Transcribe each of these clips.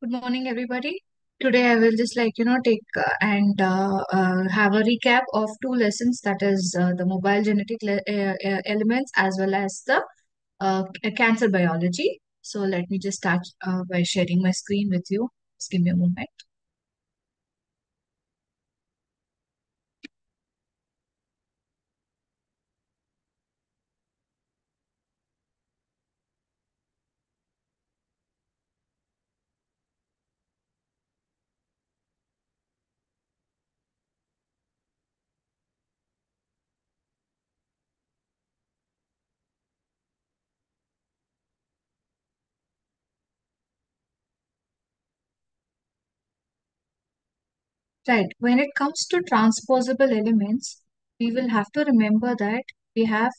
Good morning, everybody. Today, I will just take and have a recap of two lessons, that is the mobile genetic elements as well as the cancer biology. So let me just start by sharing my screen with you. Just give me a moment. Right. When it comes to transposable elements, we will have to remember that we have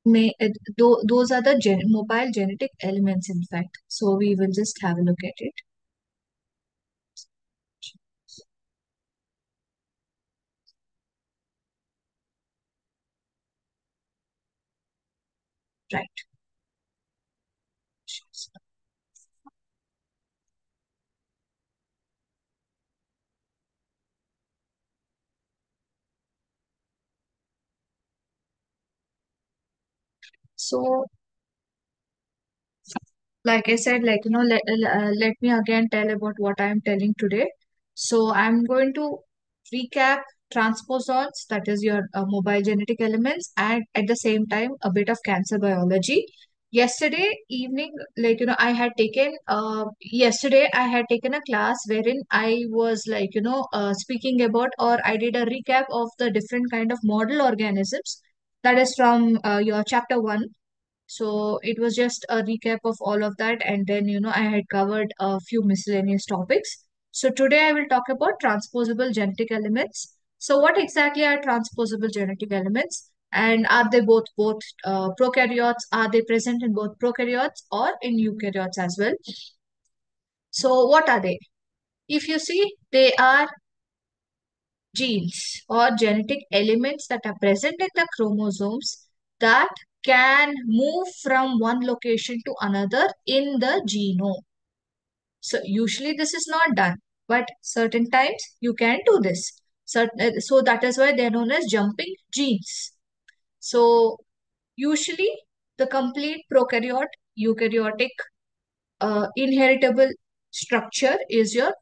those are the mobile genetic elements, in fact. So we will just have a look at it. Right. So, like I said, let me again tell about what I am telling today. So, I'm going to recap transposons, that is your mobile genetic elements, and at the same time, a bit of cancer biology. Yesterday evening, yesterday I had taken a class wherein I was speaking about, or I did a recap of the different kind of model organisms. That is from your chapter one. So it was just a recap of all of that. And then, I had covered a few miscellaneous topics. So today I will talk about transposable genetic elements. So what exactly are transposable genetic elements? And are they both prokaryotes? Are they present in both prokaryotes or in eukaryotes as well? So what are they? If you see, they are genes or genetic elements that are present in the chromosomes that can move from one location to another in the genome. So usually this is not done, but certain times you can do this. So that is why they're known as jumping genes. So usually the complete prokaryote, eukaryotic, inheritable structure is your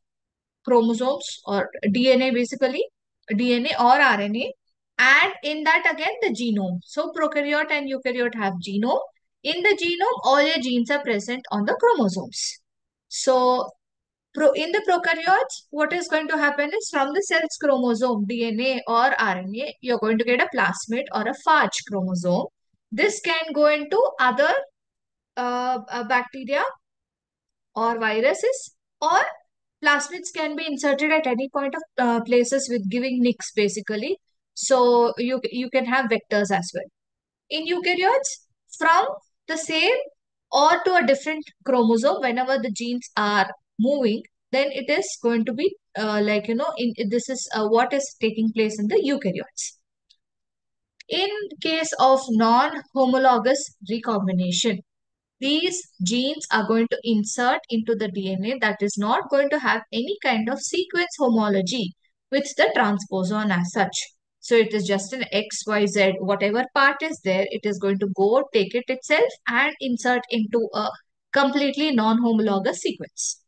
chromosomes or DNA, basically DNA or RNA, and in that again the genome. So prokaryote and eukaryote have genome. In the genome, all your genes are present on the chromosomes. So in the prokaryotes, what is going to happen is from the cell's chromosome, DNA or RNA, you're going to get a plasmid or a phage chromosome. This can go into other bacteria or viruses, or plasmids can be inserted at any point of places with giving nicks, basically. So you can have vectors as well. In eukaryotes, from the same or to a different chromosome, whenever the genes are moving, then it is going to be this is what is taking place in the eukaryotes. In case of non-homologous recombination, these genes are going to insert into the DNA that is not going to have any kind of sequence homology with the transposon as such. So it is just an XYZ, whatever part is there, it is going to go take it itself and insert into a completely non-homologous sequence.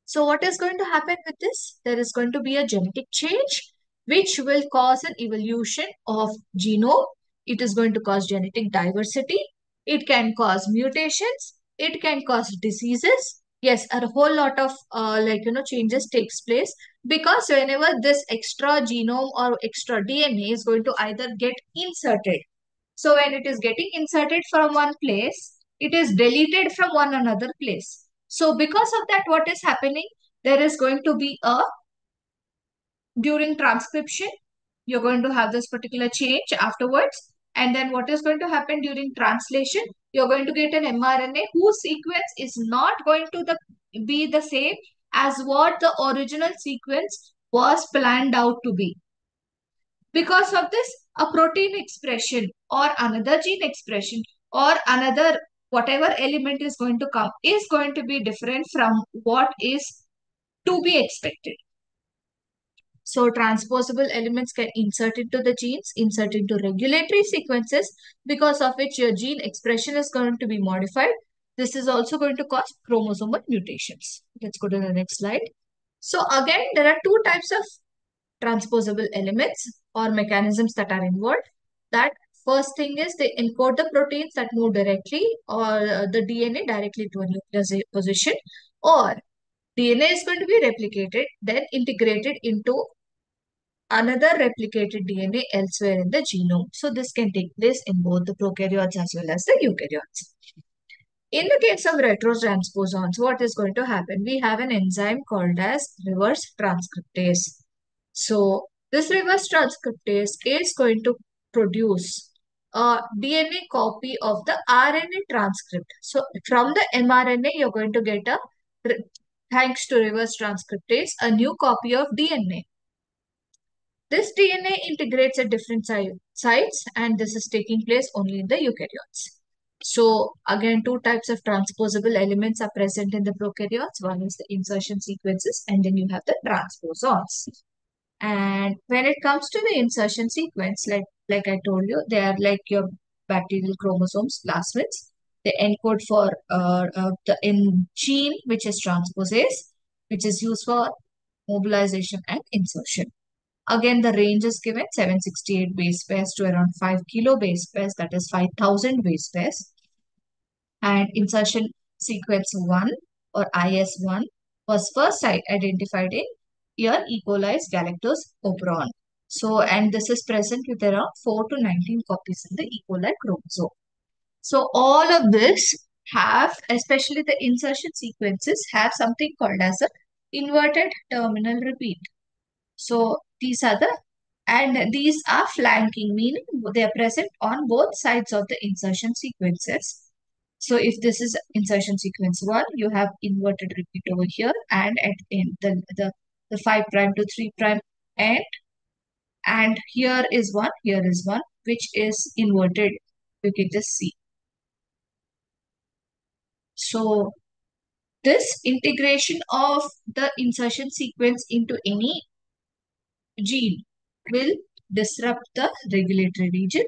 So what is going to happen with this? There is going to be a genetic change which will cause an evolution of genome. It is going to cause genetic diversity. It can cause mutations. It can cause diseases. Yes, a whole lot of changes takes place, because whenever this extra genome or extra DNA is going to either get inserted. So when it is getting inserted from one place, it is deleted from one another place. So because of that, what is happening? There is going to be a, during transcription, you're going to have this particular change afterwards. And then what is going to happen during translation? You're going to get an mRNA whose sequence is not going to be the same as what the original sequence was planned out to be. Because of this, a protein expression or another gene expression or another whatever element is going to come is going to be different from what is to be expected. So transposable elements can insert into the genes, insert into regulatory sequences, because of which your gene expression is going to be modified. This is also going to cause chromosomal mutations. Let's go to the next slide. So again, there are two types of transposable elements or mechanisms that are involved. That first thing is they encode the proteins that move directly or the DNA directly to a nucleus position, or DNA is going to be replicated, then integrated into another replicated DNA elsewhere in the genome. So this can take place in both the prokaryotes as well as the eukaryotes. In the case of retrotransposons, what is going to happen? We have an enzyme called as reverse transcriptase. So this reverse transcriptase is going to produce a DNA copy of the RNA transcript. So from the mRNA, you're going to get thanks to reverse transcriptase, a new copy of DNA. This DNA integrates at different sites, and this is taking place only in the eukaryotes. So again, two types of transposable elements are present in the prokaryotes. One is the insertion sequences, and then you have the transposons. And when it comes to the insertion sequence, like I told you, they are like your bacterial chromosomes, plasmids. They encode for the gene, which is transposase, which is used for mobilization and insertion. Again, the range is given 768 base pairs to around 5 kilo base pairs, that is 5,000 base pairs. And insertion sequence 1 or IS1 was first identified in your E. coli's galactose operon. So, and this is present with around 4 to 19 copies in the E. coli chromosome. So, all of this have, especially the insertion sequences, have something called as a inverted terminal repeat. So, these are flanking, meaning they are present on both sides of the insertion sequences. So if this is insertion sequence 1, you have inverted repeat over here, and at in the 5 prime to 3 prime end, and here is one, which is inverted. You can just see. So this integration of the insertion sequence into any gene will disrupt the regulatory region,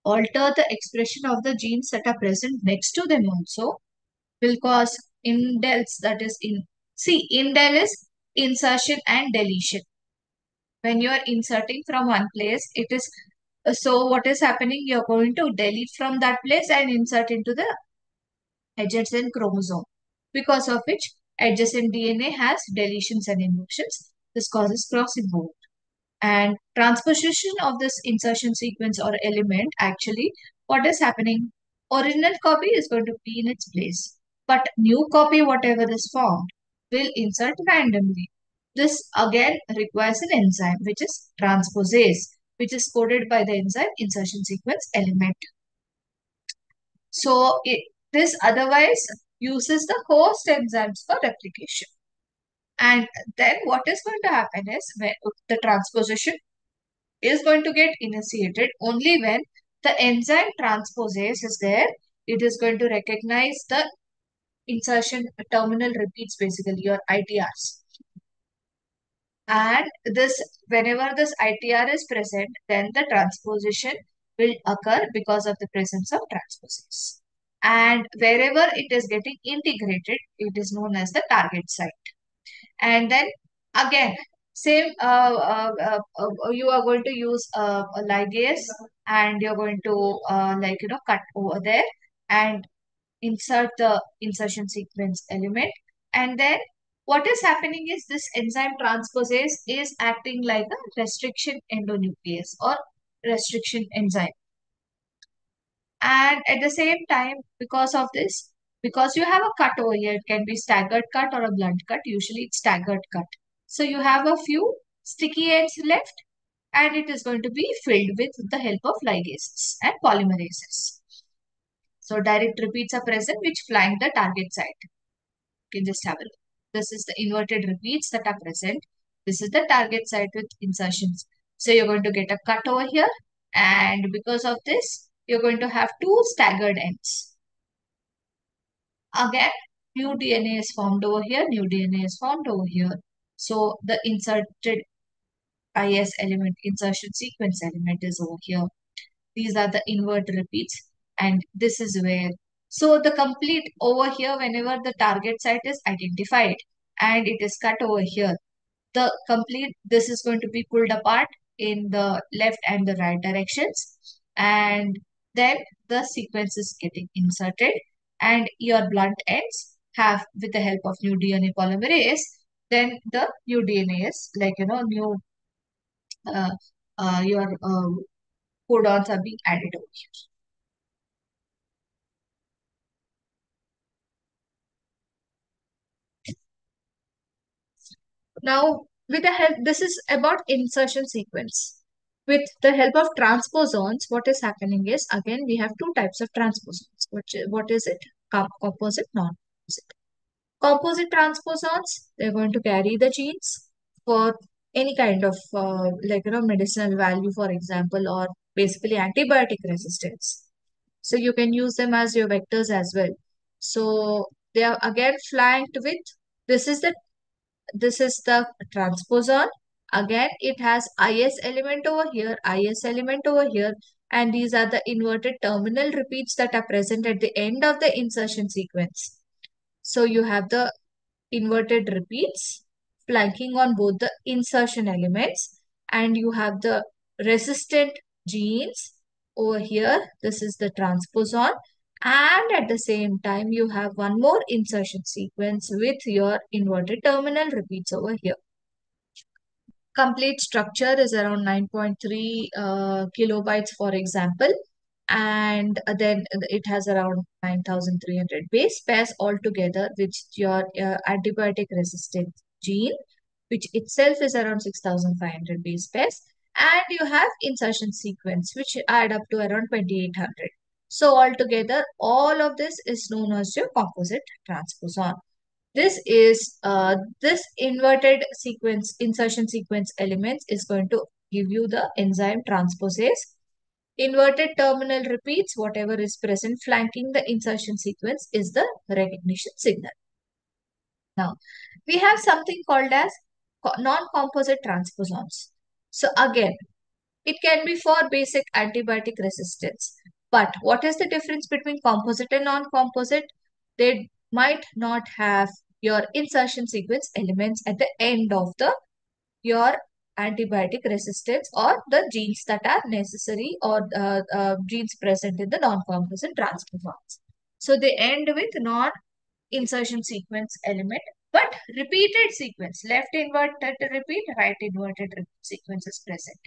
alter the expression of the genes that are present next to them also, will cause indels, that is indel is insertion and deletion. When you are inserting from one place, it is, so what is happening? You're going to delete from that place and insert into the adjacent chromosome, because of which adjacent DNA has deletions and inversions. This causes crossing over. And transposition of this insertion sequence or element, actually, what is happening? Original copy is going to be in its place, but new copy, whatever is formed, will insert randomly. This again requires an enzyme, which is transposase, which is coded by the enzyme insertion sequence element. So this otherwise uses the host enzymes for replication. And then what is going to happen is, when the transposition is going to get initiated only when the enzyme transposase is there. It is going to recognize the insertion terminal repeats, basically your ITRs. And this, whenever this ITR is present, then the transposition will occur because of the presence of transposase. And wherever it is getting integrated, it is known as the target site. And then again, same, you are going to use a ligase, and you're going to cut over there and insert the insertion sequence element. And then what is happening is, this enzyme transposase is acting like a restriction endonuclease or restriction enzyme. And at the same time, because of this, because you have a cut over here, it can be staggered cut or a blunt cut. Usually it's staggered cut. So you have a few sticky ends left, and it is going to be filled with the help of ligases and polymerases. So direct repeats are present which flank the target site. You can just have a look. This is the inverted repeats that are present. This is the target site with insertions. So you're going to get a cut over here, and because of this, you're going to have two staggered ends. Again, new DNA is formed over here, new DNA is formed over here. So the inserted IS element, insertion sequence element is over here. These are the invert repeats, and this is where. So the complete over here, whenever the target site is identified and it is cut over here, the complete this is going to be pulled apart in the left and the right directions, and then the sequence is getting inserted, and your blunt ends have, with the help of new DNA polymerase, then the new DNA is new uh, your codons are being added over here. Now, with the help, this is about insertion sequence. With the help of transposons, what is happening is, again, we have two types of transposons. What is it? Composite, non-composite. Composite transposons, they're going to carry the genes for any kind of, medicinal value, for example, or basically antibiotic resistance. So you can use them as your vectors as well. So they are again flanked with, this is the this is the transposon. Again, it has IS element over here, IS element over here, and these are the inverted terminal repeats that are present at the end of the insertion sequence. So you have the inverted repeats flanking on both the insertion elements, and you have the resistant genes over here. This is the transposon, and at the same time you have one more insertion sequence with your inverted terminal repeats over here. Complete structure is around 9.3 kilobytes, for example, and then it has around 9,300 base pairs altogether with your antibiotic resistant gene, which itself is around 6,500 base pairs, and you have insertion sequence which add up to around 2,800. So altogether, all of this is known as your composite transposon. This inverted sequence, insertion sequence elements is going to give you the enzyme transposase. Inverted terminal repeats, whatever is present flanking the insertion sequence, is the recognition signal. Now, we have something called as non-composite transposons. So again, it can be for basic antibiotic resistance. But what is the difference between composite and non-composite? They might not have your insertion sequence elements at the end of the your antibiotic resistance or the genes that are necessary, or genes present in the non-composite transposons. So they end with non-insertion sequence element, but repeated sequence, left inverted repeat, right inverted repeat sequence is present.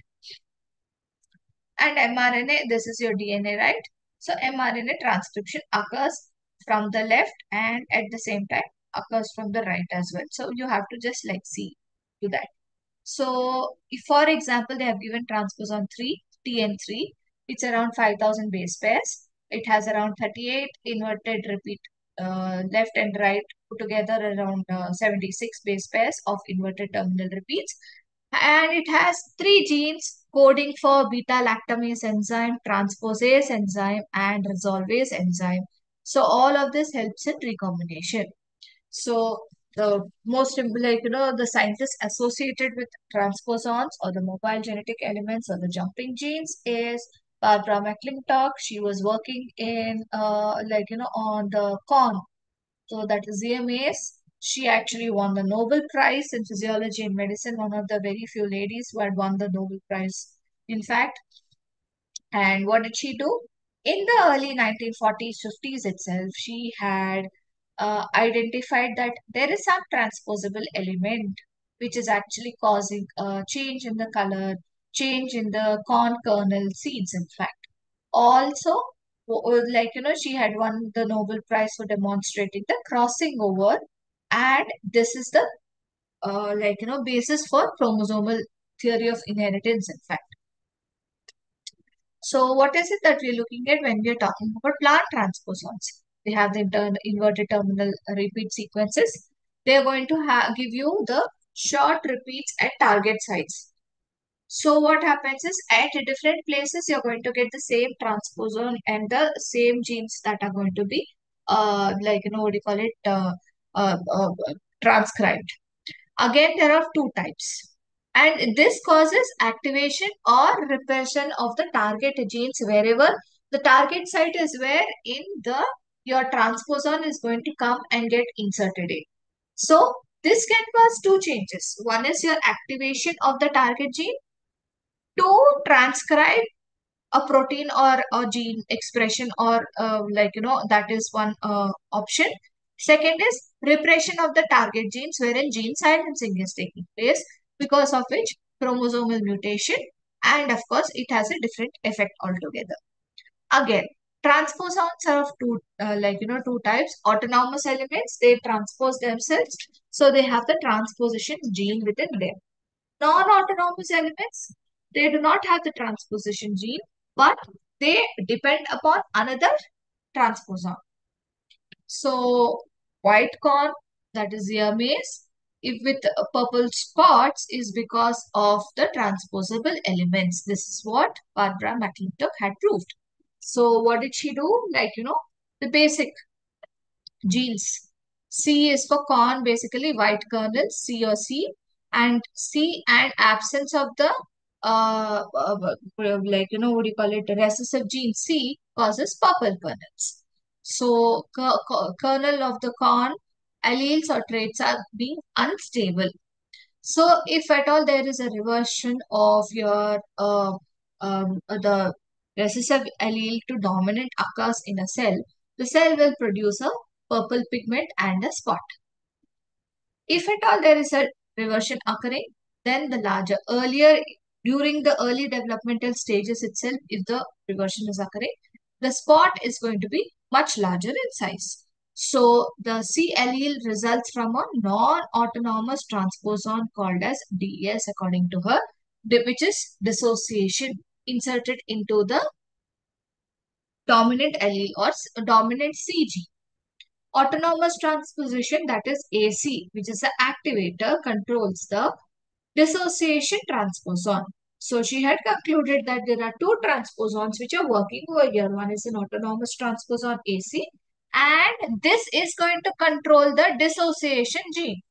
And mRNA, this is your DNA, right? So mRNA transcription occurs from the left and at the same time occurs from the right as well. So you have to just like see to that. So if for example, they have given transposon 3, TN3, it's around 5,000 base pairs. It has around 38 inverted repeat left and right put together, around 76 base pairs of inverted terminal repeats, and it has three genes coding for beta lactamase enzyme, transposase enzyme, and resolvase enzyme. So all of this helps in recombination. So the most the scientists associated with transposons or the mobile genetic elements or the jumping genes is Barbara McClintock. She was working in on the corn, so that is ZMAs. She actually won the Nobel Prize in Physiology and Medicine, one of the very few ladies who had won the Nobel Prize, in fact. And what did she do? In the early 1940s, 50s itself, she had identified that there is some transposable element which is actually causing a change in the color, change in the corn kernel seeds, in fact. Also, she had won the Nobel Prize for demonstrating the crossing over, and this is the basis for chromosomal theory of inheritance, in fact. So what is it that we're looking at when we're talking about plant transposons? They have the inverted terminal repeat sequences. They're going to give you the short repeats at target sites. So what happens is, at different places, you're going to get the same transposon and the same genes that are going to be like, what do you call it, transcribed. Again, there are two types. And this causes activation or repression of the target genes wherever the target site is, where in the your transposon is going to come and get inserted in. So this can cause two changes. One is your activation of the target gene to transcribe a protein or a gene expression, or that is one option. Second is repression of the target genes, wherein gene silencing is taking place, because of which chromosomal mutation, and of course it has a different effect altogether. Again, transposons are of two types. Autonomous elements, they transpose themselves, so they have the transposition gene within them. Non-autonomous elements, they do not have the transposition gene, but they depend upon another transposon. So, white corn, that is ear maize, if with purple spots, is because of the transposable elements. This is what Barbara McClintock had proved. So, what did she do? The basic genes. C is for corn, basically white kernel, C or C, and C and absence of the what do you call it? Recessive gene C causes purple kernels. So kernel of the corn alleles or traits are being unstable. So if at all there is a reversion of your the recessive allele to dominant occurs in a cell, the cell will produce a purple pigment and a spot. If at all there is a reversion occurring, then the larger, earlier, during the early developmental stages itself, if the reversion is occurring, the spot is going to be much larger in size. So the C allele results from a non-autonomous transposon called as DES according to her, which is dissociation inserted into the dominant allele or dominant CG. Autonomous transposition, that is AC, which is the activator, controls the dissociation transposon. So she had concluded that there are two transposons which are working over here. One is an autonomous transposon AC, and this is going to control the dissociation gene.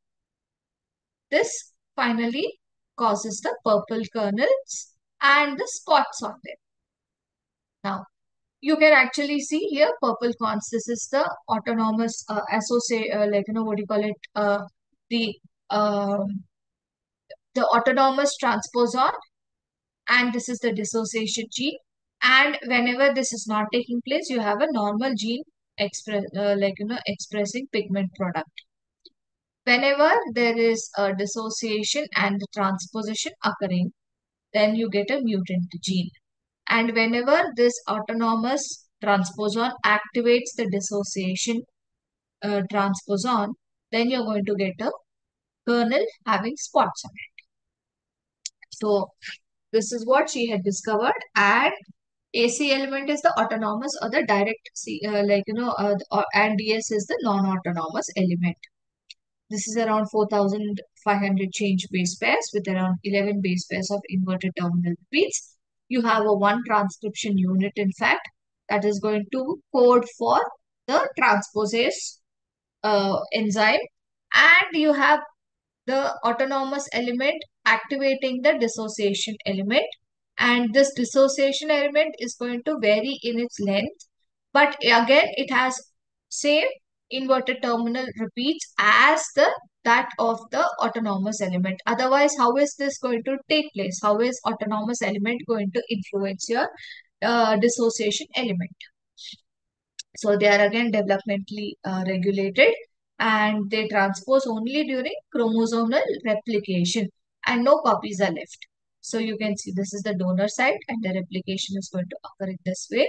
This finally causes the purple kernels and the spots on them. Now, you can actually see here purple cons. This is the autonomous associate, what do you call it? The um, the autonomous transposon, and this is the dissociation gene. And whenever this is not taking place, you have a normal gene expressing pigment product. Whenever there is a dissociation and the transposition occurring, then you get a mutant gene. And whenever this autonomous transposon activates the dissociation transposon, then you're going to get a kernel having spots on it. So this is what she had discovered. And AC element is the autonomous or the direct, and DS is the non-autonomous element. This is around 4,500 change base pairs with around 11 base pairs of inverted terminal repeats. You have a one transcription unit, in fact, that is going to code for the transposase enzyme. And you have the autonomous element activating the dissociation element. And this dissociation element is going to vary in its length. But again, it has same inverted terminal repeats as that of the autonomous element. Otherwise, how is this going to take place? How is autonomous element going to influence your dissociation element? So they are again developmentally regulated, and they transpose only during chromosomal replication, and no copies are left. So you can see this is the donor site and the replication is going to occur in this way.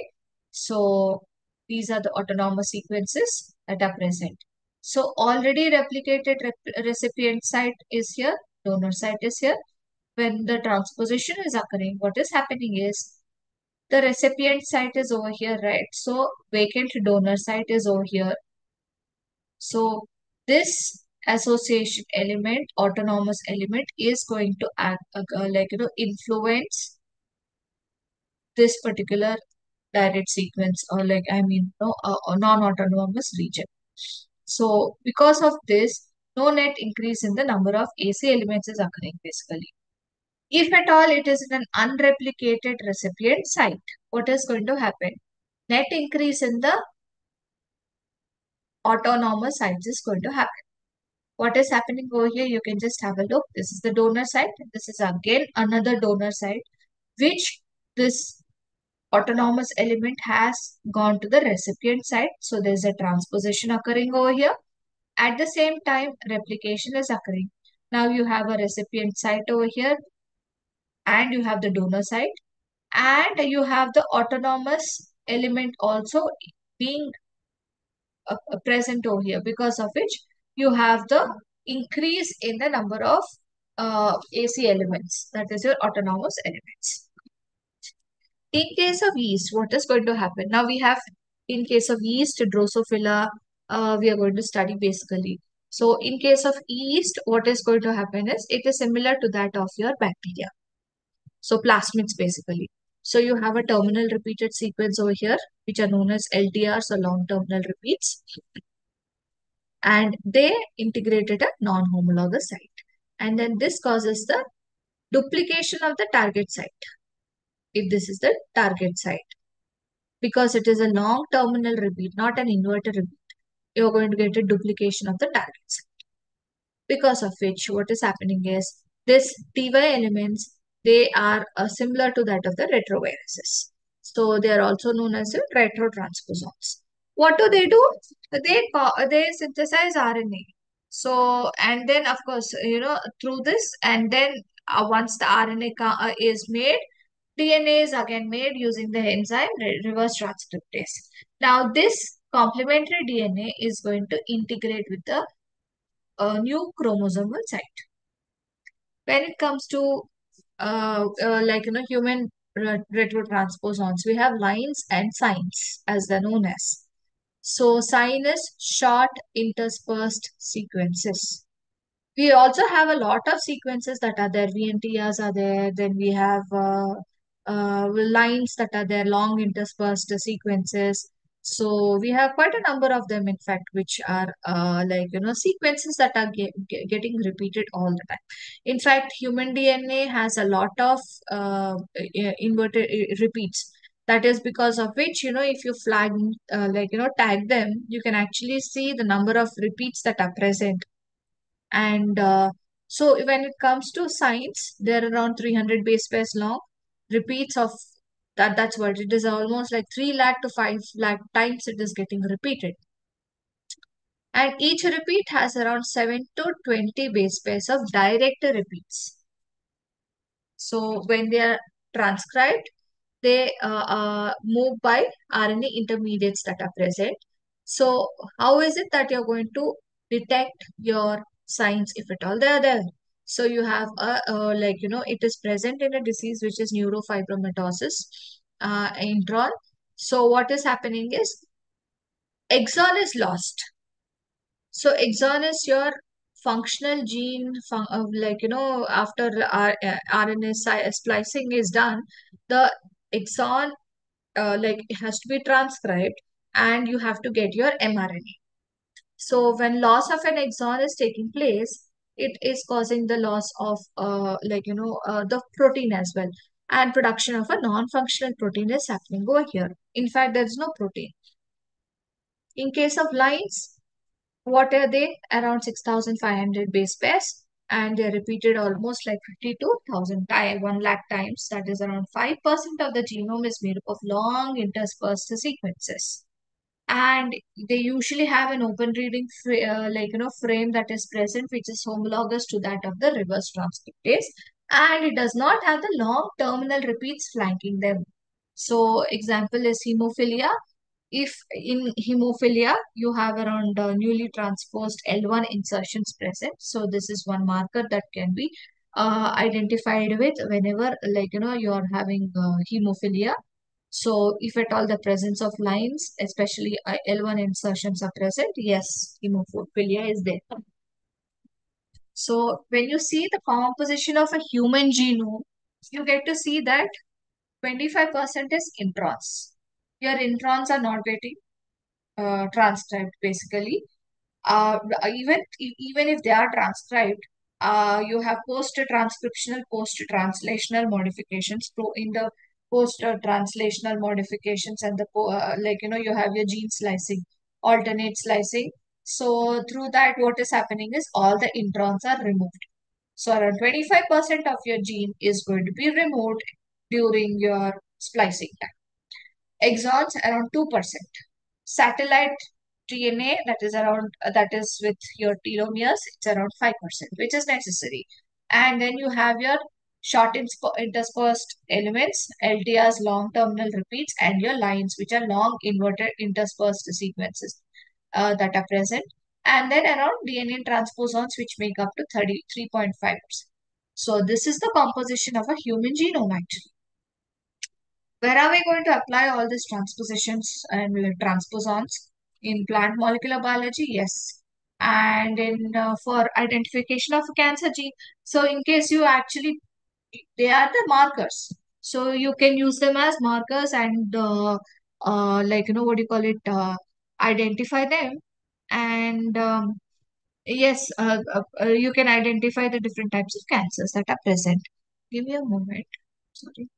So these are the autonomous sequences that are present. So already replicated recipient site is here, donor site is here. When the transposition is occurring, what is happening is the recipient site is over here, right? So vacant donor site is over here. So this association element, autonomous element, is going to act influence this particular direct sequence, or like, I mean, no, a non-autonomous region. So because of this, no net increase in the number of AC elements is occurring basically. If at all it is in an unreplicated recipient site, what is going to happen? Net increase in the autonomous sites is going to happen. What is happening over here? You can just have a look. This is the donor site. This is again another donor site, which this autonomous element has gone to the recipient site. So there's a transposition occurring over here. At the same time, replication is occurring. Now you have a recipient site over here, and you have the donor site, and you have the autonomous element also being present over here, because of which you have the increase in the number of AC elements, that is your autonomous elements. In case of yeast, what is going to happen? Now we have, in case of yeast, Drosophila, we are going to study basically. So in case of yeast, what is going to happen is it is similar to that of your bacteria. So plasmids basically. So you have a terminal repeated sequence over here, which are known as LTRs or long terminal repeats. And they integrated a non-homologous site. And then this causes the duplication of the target site, if this is the target site. Because it is a long terminal repeat, not an inverted repeat, you're going to get a duplication of the target site. Because of which, what is happening is, this TY elements, they are similar to that of the retroviruses. So they are also known as the retrotransposons. What do? They synthesize RNA. So, and then of course, through this, and then once the RNA is made, DNA is again made using the enzyme reverse transcriptase. Now, this complementary DNA is going to integrate with the new chromosomal site. When it comes to human retrotransposons, we have lines and signs as they're known as. So sign is short interspersed sequences. We also have a lot of sequences that are there. VNTRs are there. Then we have lines that are there, long interspersed sequences. So we have quite a number of them, in fact, which are sequences that are getting repeated all the time. In fact, human DNA has a lot of inverted repeats. That is because of which, if you flag, tag them, you can actually see the number of repeats that are present. And so when it comes to signs, they're around 300 base pairs long. Repeats of that's what it is, almost like 3 lakh to 5 lakh times it is getting repeated. And each repeat has around 7 to 20 base pairs of direct repeats. So when they are transcribed, they move by RNA intermediates that are present. So how is it that you're going to detect your signs, if at all they are there? So you have it is present in a disease which is neurofibromatosis, intron. So what is happening is exon is lost. So exon is your functional gene, after RNA splicing is done, the exon it has to be transcribed, and you have to get your mRNA. So when loss of an exon is taking place, it is causing the loss of the protein as well, and production of a non-functional protein is happening over here. In fact, there is no protein. In case of lines, what are they? Around 6,500 base pairs, and they're repeated almost like 52,000 times, 1 lakh times. That is around 5% of the genome is made up of long interspersed sequences. And they usually have an open reading frame that is present, which is homologous to that of the reverse transcriptase, and it does not have the long terminal repeats flanking them. So example is hemophilia. If in hemophilia you have around newly transposed L1 insertions present, so this is one marker that can be identified with whenever you are having hemophilia. So if at all the presence of lines, especially L1 insertions are present, yes, hemophilia is there. So when you see the composition of a human genome, you get to see that 25% is introns. your introns are not getting transcribed basically. Even if they are transcribed, you have post-transcriptional, post-translational modifications. So in the post-translational modifications and like you have your gene slicing, alternate slicing. So through that, what is happening is all the introns are removed. So around 25% of your gene is going to be removed during your splicing time. Exons around 2%. Satellite DNA, that is with your telomeres, it's around 5%, which is necessary. And then you have your interspersed elements, LTRs, long terminal repeats, and your lines, which are long inverted interspersed sequences that are present. And then around DNA transposons, which make up to 33.5%. So this is the composition of a human genome actually. Where are we going to apply all these transpositions and transposons? In plant molecular biology? Yes. And in for identification of a cancer gene. So in case you actually, they are the markers. So you can use them as markers and like, what do you call it? Identify them. And yes, you can identify the different types of cancers that are present. Give me a moment. Sorry.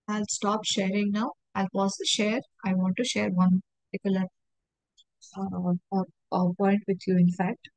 I'll stop sharing now. I'll pause the share. I want to share one particular point with you, in fact.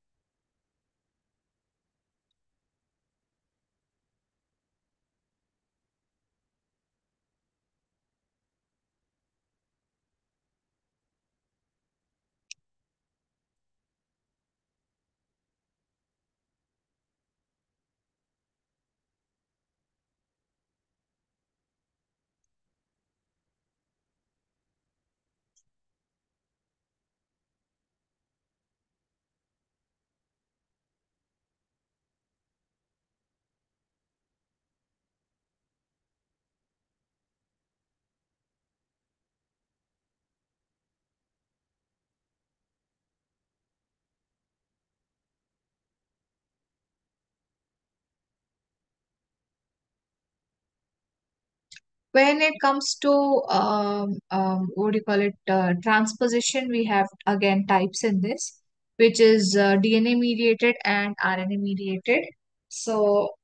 When it comes to what do you call it, transposition, we have again types in this, which is DNA mediated and RNA mediated. So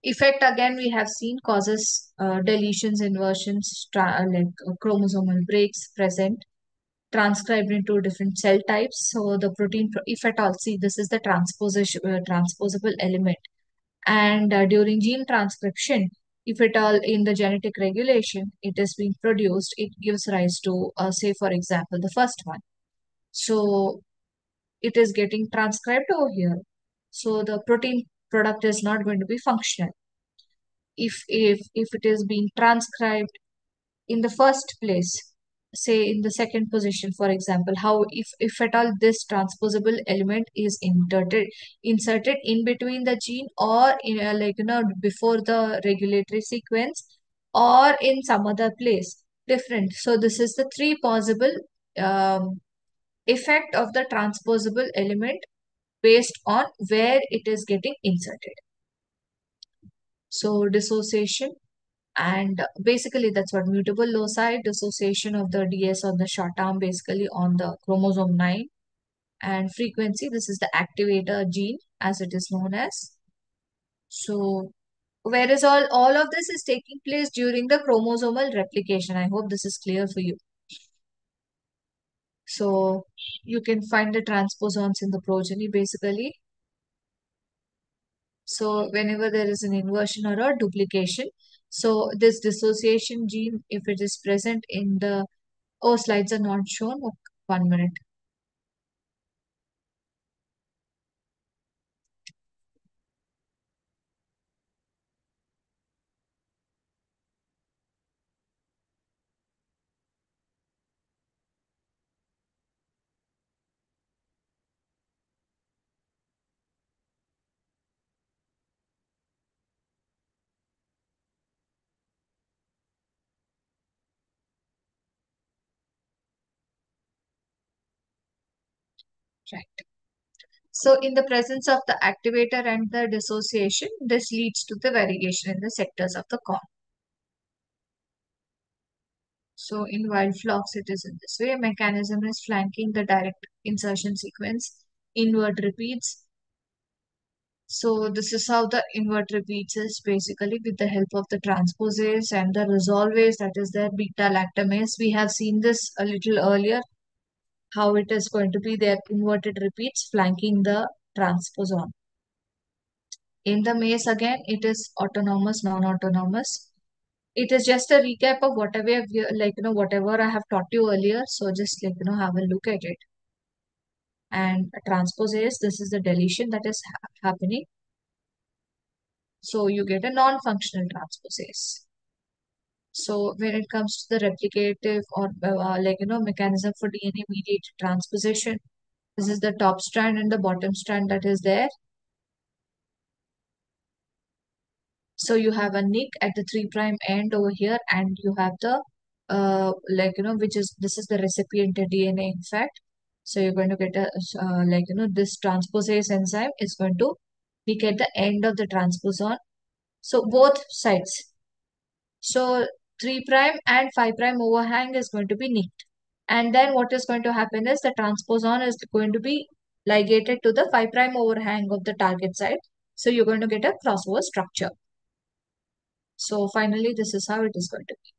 effect again we have seen causes deletions, inversions, chromosomal breaks present transcribed into different cell types. So the protein, if at all, see this is the transposable element. And during gene transcription, if at all in the genetic regulation it is being produced, it gives rise to, say for example, the first one. So it is getting transcribed over here. So the protein product is not going to be functional. If it is being transcribed in the first place, say in the second position, for example, how if at all this transposable element is inserted in between the gene, or in before the regulatory sequence, or in some other place different. So this is the three possible um, effect of the transposable element based on where it is getting inserted. So dissociation, and basically, that's what mutable loci, dissociation of the DS on the short arm, basically on the chromosome 9. And frequency, this is the activator gene, as it is known as. So, whereas all of this is taking place during the chromosomal replication. I hope this is clear for you. So, you can find the transposons in the progeny, basically. So whenever there is an inversion or a duplication, so this dissociation gene, if it is present in the, oh, slides are not shown. Oh, 1 minute. Right. So in the presence of the activator and the dissociation, this leads to the variegation in the sectors of the corn. So in wild flocks, it is in this way. Mechanism is flanking the direct insertion sequence, invert repeats. So this is how the invert repeats is basically with the help of the transposase and the resolvase, that is their beta lactamase. We have seen this a little earlier, how it is going to be their inverted repeats flanking the transposon. In the maze again, it is autonomous, non-autonomous. It is just a recap of whatever whatever I have taught you earlier. So just have a look at it. And a transposase, this is the deletion that is happening. So you get a non-functional transposase. So when it comes to the replicative or mechanism for DNA mediated transposition, this is the top strand and the bottom strand that is there. So you have a nick at the 3' end over here, and you have the which is this is the recipient DNA in fact. So you're going to get a this transposase enzyme is going to nick at the end of the transposon. So both sides. So 3' and 5' overhang is going to be nicked. And then what is going to happen is the transposon is going to be ligated to the 5' overhang of the target site. So you're going to get a crossover structure. So finally, this is how it is going to be.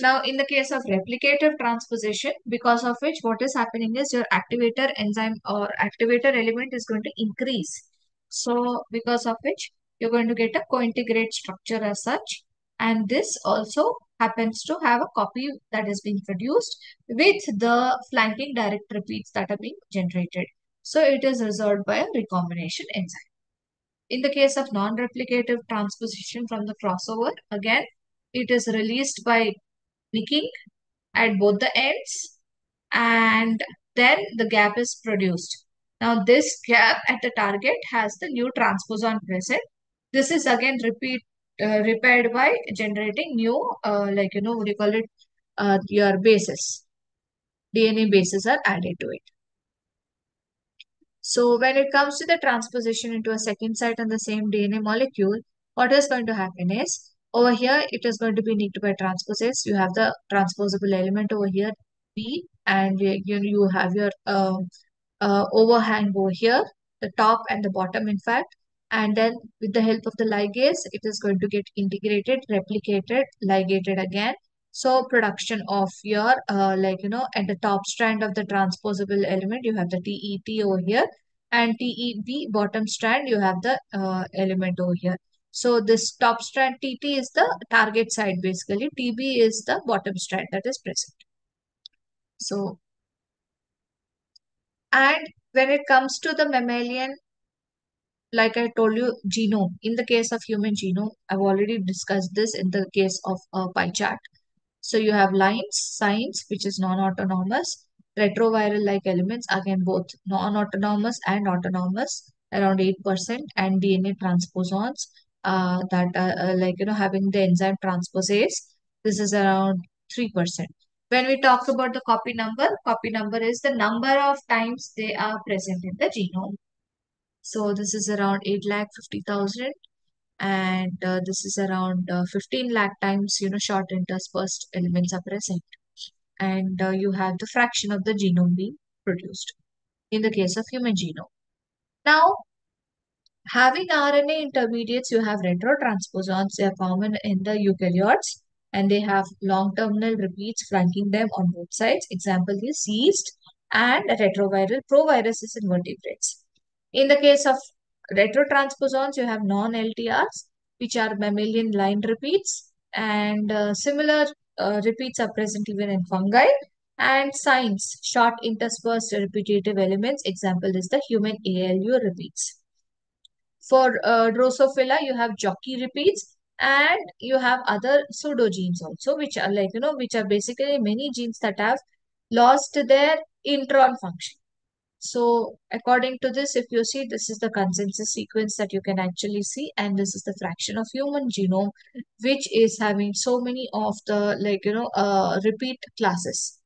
Now, in the case of replicative transposition, because of which what is happening is your activator enzyme or activator element is going to increase. So, because of which you're going to get a cointegrate structure as such. And this also happens to have a copy that is being produced with the flanking direct repeats that are being generated. So, it is resolved by a recombination enzyme. In the case of non-replicative transposition from the crossover, again, it is released by nicking at both the ends, and then the gap is produced. Now this gap at the target has the new transposon present. This is again repaired by generating new what do you call it, your bases. DNA bases are added to it. So when it comes to the transposition into a second site on the same DNA molecule, what is going to happen is over here it is going to be nicked by transposase. You have the transposable element over here B, and you have your overhang over here, the top and the bottom in fact. And then with the help of the ligase, it is going to get integrated, replicated, ligated again. So production of your at the top strand of the transposable element, you have the TET over here, and TEB bottom strand, you have the element over here. So this top strand TT is the target side basically. TB is the bottom strand that is present. So, and when it comes to the mammalian, like I told you, genome. In the case of human genome, I've already discussed this in the case of a pie chart. So you have lines, signs, which is non-autonomous, retroviral-like elements, again both non-autonomous and autonomous, around 8%, and DNA transposons that are having the enzyme transposase. This is around 3%. When we talk about the copy number is the number of times they are present in the genome. So this is around 8,50,000, and this is around 15 lakh times, short interspersed elements are present. And you have the fraction of the genome being produced in the case of human genome. Now, having RNA intermediates, you have retrotransposons. They are common in the eukaryotes, and they have long terminal repeats flanking them on both sides. Example is yeast and retroviral proviruses in vertebrates. In the case of retrotransposons, you have non-LTRs, which are mammalian line repeats, and similar repeats are present even in fungi. And signs, short interspersed repetitive elements. Example is the human ALU repeats. For Drosophila, you have jockey repeats, and you have other pseudogenes also, which are which are basically many genes that have lost their intron function. So according to this, if you see, this is the consensus sequence that you can actually see, and this is the fraction of human genome, which is having so many of the repeat classes.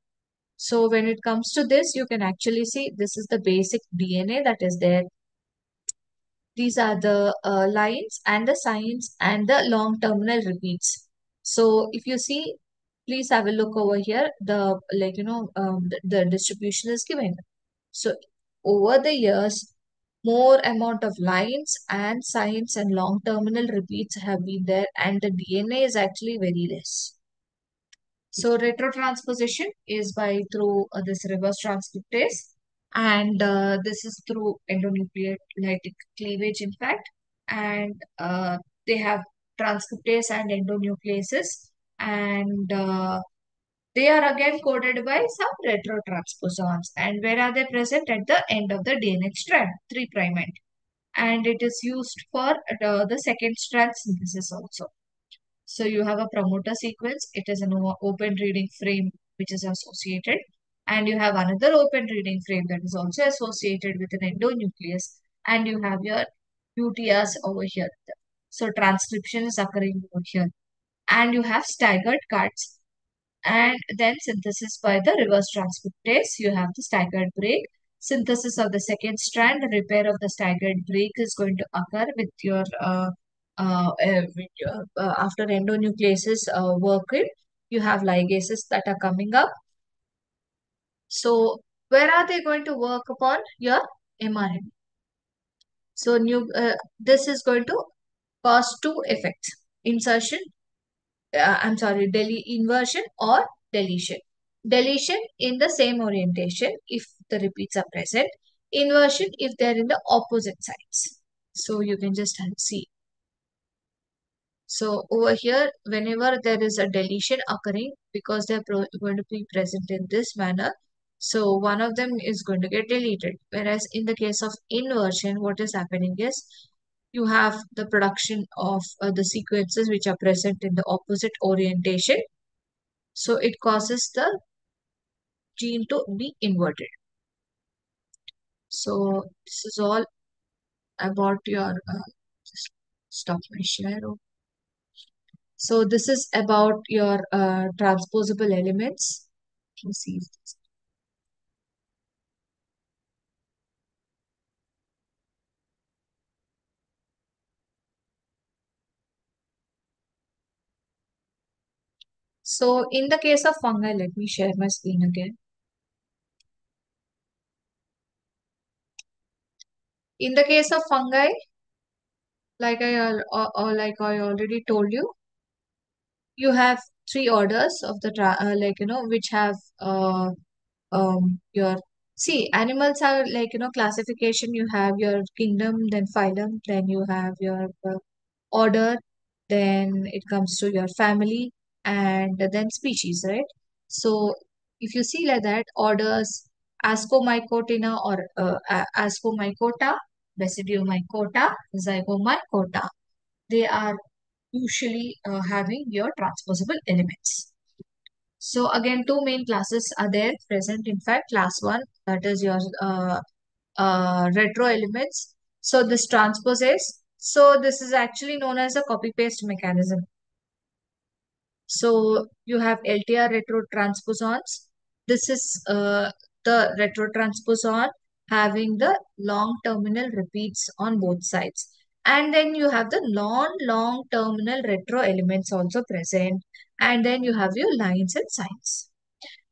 So when it comes to this, you can actually see this is the basic DNA that is there. These are the lines and the signs and the long terminal repeats. So if you see, please have a look over here. The distribution is given. So over the years, more amount of lines and signs and long terminal repeats have been there, and the DNA is actually very less. So retrotransposition is by through this reverse transcriptase, and this is through endonucleotide cleavage, in fact, and they have transcriptase and endonucleases, and they are again coded by some retrotransposons. And where are they present? At the end of the DNA strand, 3' end, and it is used for the second strand synthesis also. So you have a promoter sequence. It is an open reading frame which is associated. And you have another open reading frame that is also associated with an endonuclease. And you have your UTRs over here. So transcription is occurring over here. And you have staggered cuts and then synthesis by the reverse transcriptase. You have the staggered break. Synthesis of the second strand, repair of the staggered break is going to occur with your after endonucleases work in. You have ligases that are coming up. So where are they going to work upon your mRNA? So this is going to cause two effects: insertion I'm sorry, inversion or deletion. Deletion in the same orientation if the repeats are present. Inversion if they're in the opposite sides. So you can just see. So over here, whenever there is a deletion occurring, because they're going to be present in this manner, so one of them is going to get deleted. Whereas in the case of inversion, what is happening is you have the production of the sequences which are present in the opposite orientation. So it causes the gene to be inverted. So this is all about your, just stop my share. So this is about your transposable elements. Let's see if this. So in the case of fungi, let me share my screen again. In the case of fungi, like I already told you, you have three orders of the which have your see animals are classification. You have your kingdom, then phylum, then you have your order, then it comes to your family, and then species, right? So if you see like that, orders Ascomycotina or Ascomycota, Basidiomycota, Zygomycota, they are usually having your transposable elements. So again, two main classes are there present. In fact, class one, that is your retro elements. So this transposes. So this is actually known as a copy paste mechanism. So you have LTR retrotransposons. This is the retrotransposon having the long terminal repeats on both sides. And then you have the non-long terminal retro elements also present. And then you have your lines and signs.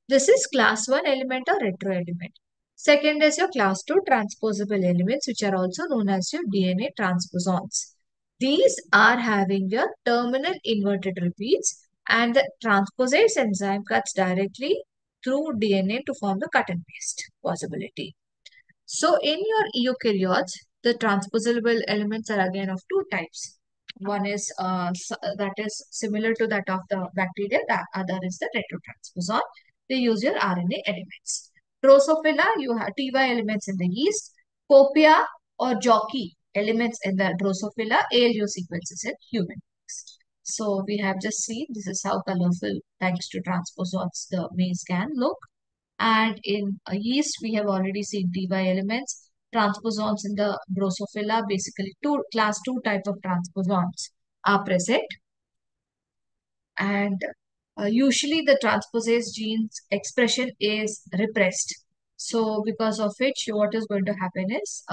This is class 1 element or retro element. Second is your class 2 transposable elements, which are also known as your DNA transposons. These are having your terminal inverted repeats, and the transposase enzyme cuts directly through DNA to form the cut and paste possibility. So in your eukaryotes, the transposable elements are again of two types. One is that is similar to that of the bacteria. The other is the retrotransposon. They use your RNA elements. Drosophila, you have TY elements in the yeast. Copia or jockey elements in the Drosophila. ALU sequences in human beings. So we have just seen this is how colorful, thanks to transposons, the maize can look. And in yeast, we have already seen TY elements. Transposons in the Drosophila, basically class 2 type of transposons are present. And usually the transposase genes expression is repressed. So because of which, what is going to happen is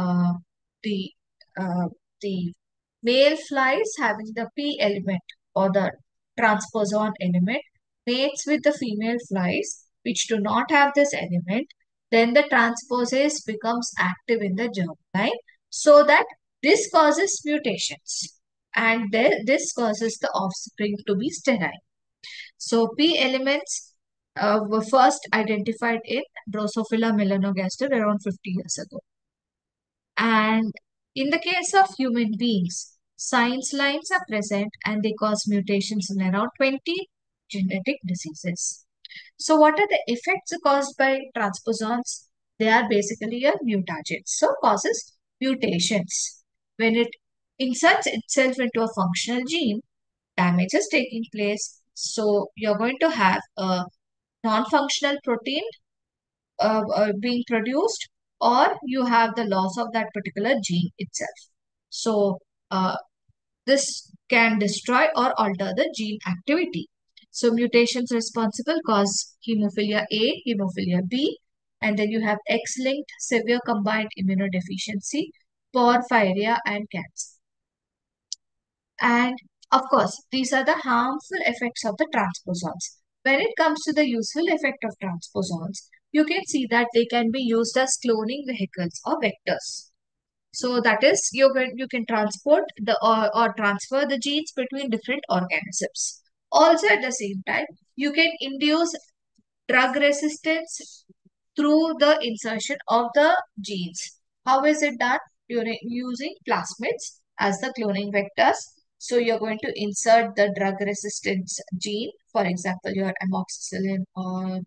the uh, the male flies having the P element or the transposon element mates with the female flies which do not have this element. Then the transposase becomes active in the germline, so that this causes mutations, and this causes the offspring to be sterile. So P elements were first identified in Drosophila melanogaster around 50 years ago. And in the case of human beings, signs lines are present and they cause mutations in around 20 genetic diseases. So what are the effects caused by transposons? They are basically a mutagen. So causes mutations. When it inserts itself into a functional gene, damage is taking place. So you're going to have a non-functional protein being produced, or you have the loss of that particular gene itself. So this can destroy or alter the gene activity. So mutations responsible cause hemophilia A, hemophilia B, and then you have X-linked severe combined immunodeficiency, porphyria, and cancer. And of course, these are the harmful effects of the transposons. When it comes to the useful effect of transposons, you can see that they can be used as cloning vehicles or vectors. So that is, you can transport or transfer the genes between different organisms. Also at the same time, you can induce drug resistance through the insertion of the genes. How is it done? You're using plasmids as the cloning vectors. So you're going to insert the drug resistance gene, for example, your amoxicillin or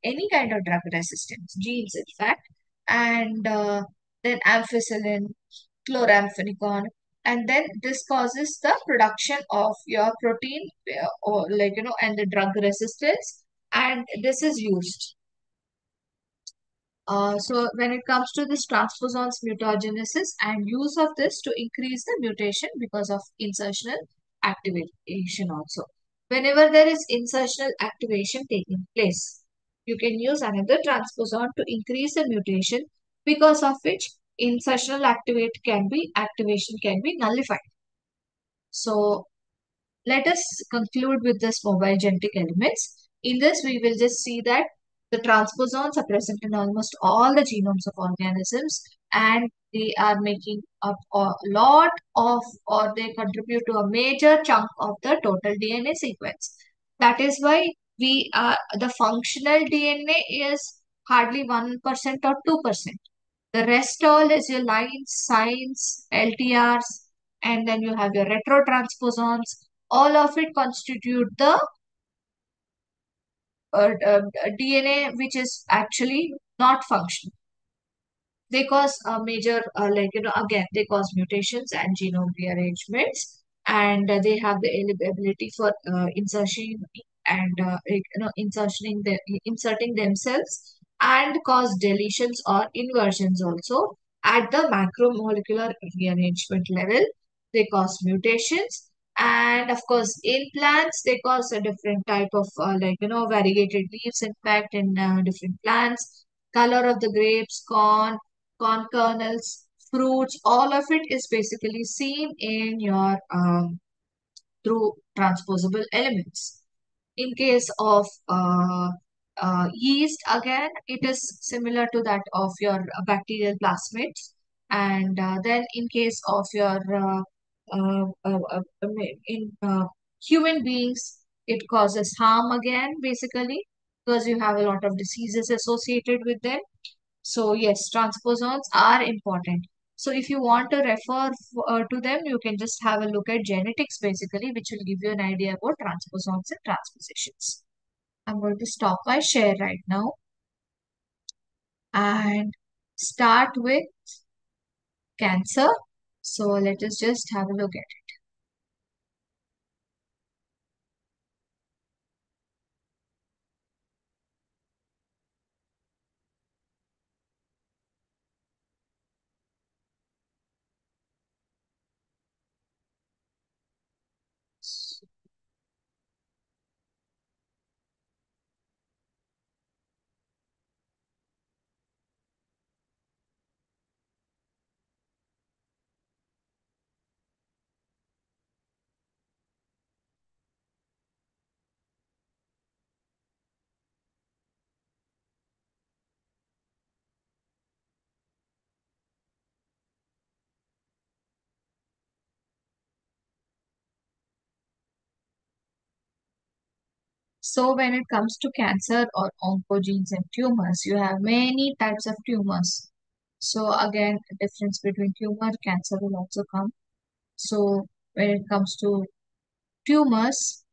any kind of drug resistance genes, in fact, and then ampicillin, chloramphenicol, and then this causes the production of your protein or and the drug resistance, and this is used. So when it comes to this transposons mutagenesis and use of this to increase the mutation because of insertional activation also. Whenever there is insertional activation taking place, you can use another transposon to increase the mutation because of which insertional activation can be nullified. So let us conclude with this mobile genetic elements. In this, we will just see that the transposons are present in almost all the genomes of organisms, and they are making up a lot of, or they contribute to a major chunk of the total DNA sequence. That is why the functional DNA is hardly 1% or 2%. The rest all is your lines, signs, LTRs, and then you have your retrotransposons. All of it constitute the DNA which is actually not functional. They cause a major, again, they cause mutations and genome rearrangements, and they have the ability for insertion and inserting themselves, and cause deletions or inversions also at the macromolecular rearrangement level. They cause mutations, and of course, in plants, they cause a different type of variegated leaves, in fact, in different plants, color of the grapes, corn kernels, fruits, all of it is basically seen in your through transposable elements. In case of yeast, again, it is similar to that of your bacterial plasmids. And then in case of your in human beings, it causes harm again, basically, because you have a lot of diseases associated with them. So yes, transposons are important. So if you want to refer to them, you can just have a look at genetics basically, which will give you an idea about transposons and transpositions. I'm going to stop my share right now and start with cancer. So let us just have a look at it. So when it comes to cancer or oncogenes and tumors, you have many types of tumors. So again, the difference between tumor, cancer will also come. So when it comes to tumors,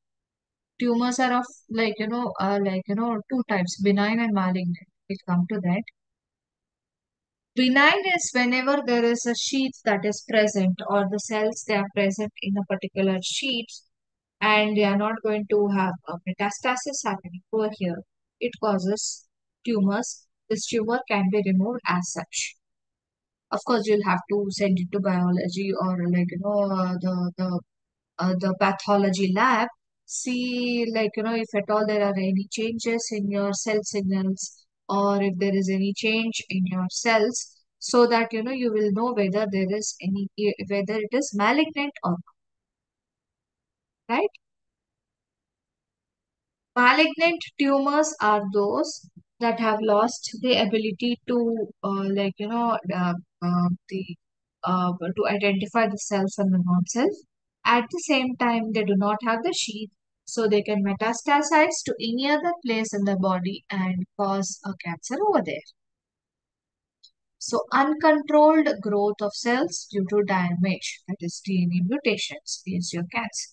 tumors are of two types, benign and malignant. We'll come to that. Benign is whenever there is a sheath that is present or the cells they are present in a particular sheath and they are not going to have a metastasis happening over here. It causes tumors. This tumor can be removed as such. Of course, you'll have to send it to biology or the pathology lab. See if at all there are any changes in your cell signals or if there is any change in your cells, so that you will know whether there is any whether it is malignant or not, right? Malignant tumors are those that have lost the ability to, to identify the cells and the non-self. At the same time, they do not have the sheath, so they can metastasize to any other place in the body and cause a cancer over there. So, uncontrolled growth of cells due to damage, that is DNA mutations, is your cancer.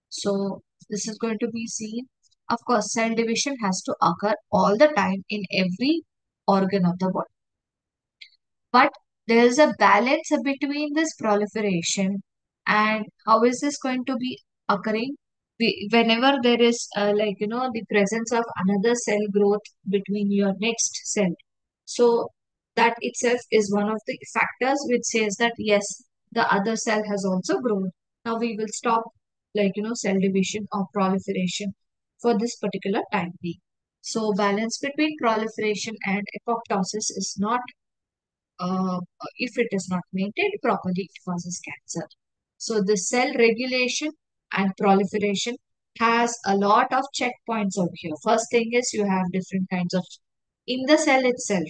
So this is going to be seen. Of course, cell division has to occur all the time in every organ of the body. But there is a balance between this proliferation and how is this going to be occurring? Whenever there is the presence of another cell growth between your next cell. So that itself is one of the factors which says that yes, the other cell has also grown. Now we will stop cell division or proliferation for this particular time being. So balance between proliferation and apoptosis is not if it is not maintained properly, it causes cancer. So the cell regulation and proliferation has a lot of checkpoints over here. First thing is you have different kinds of, in the cell itself,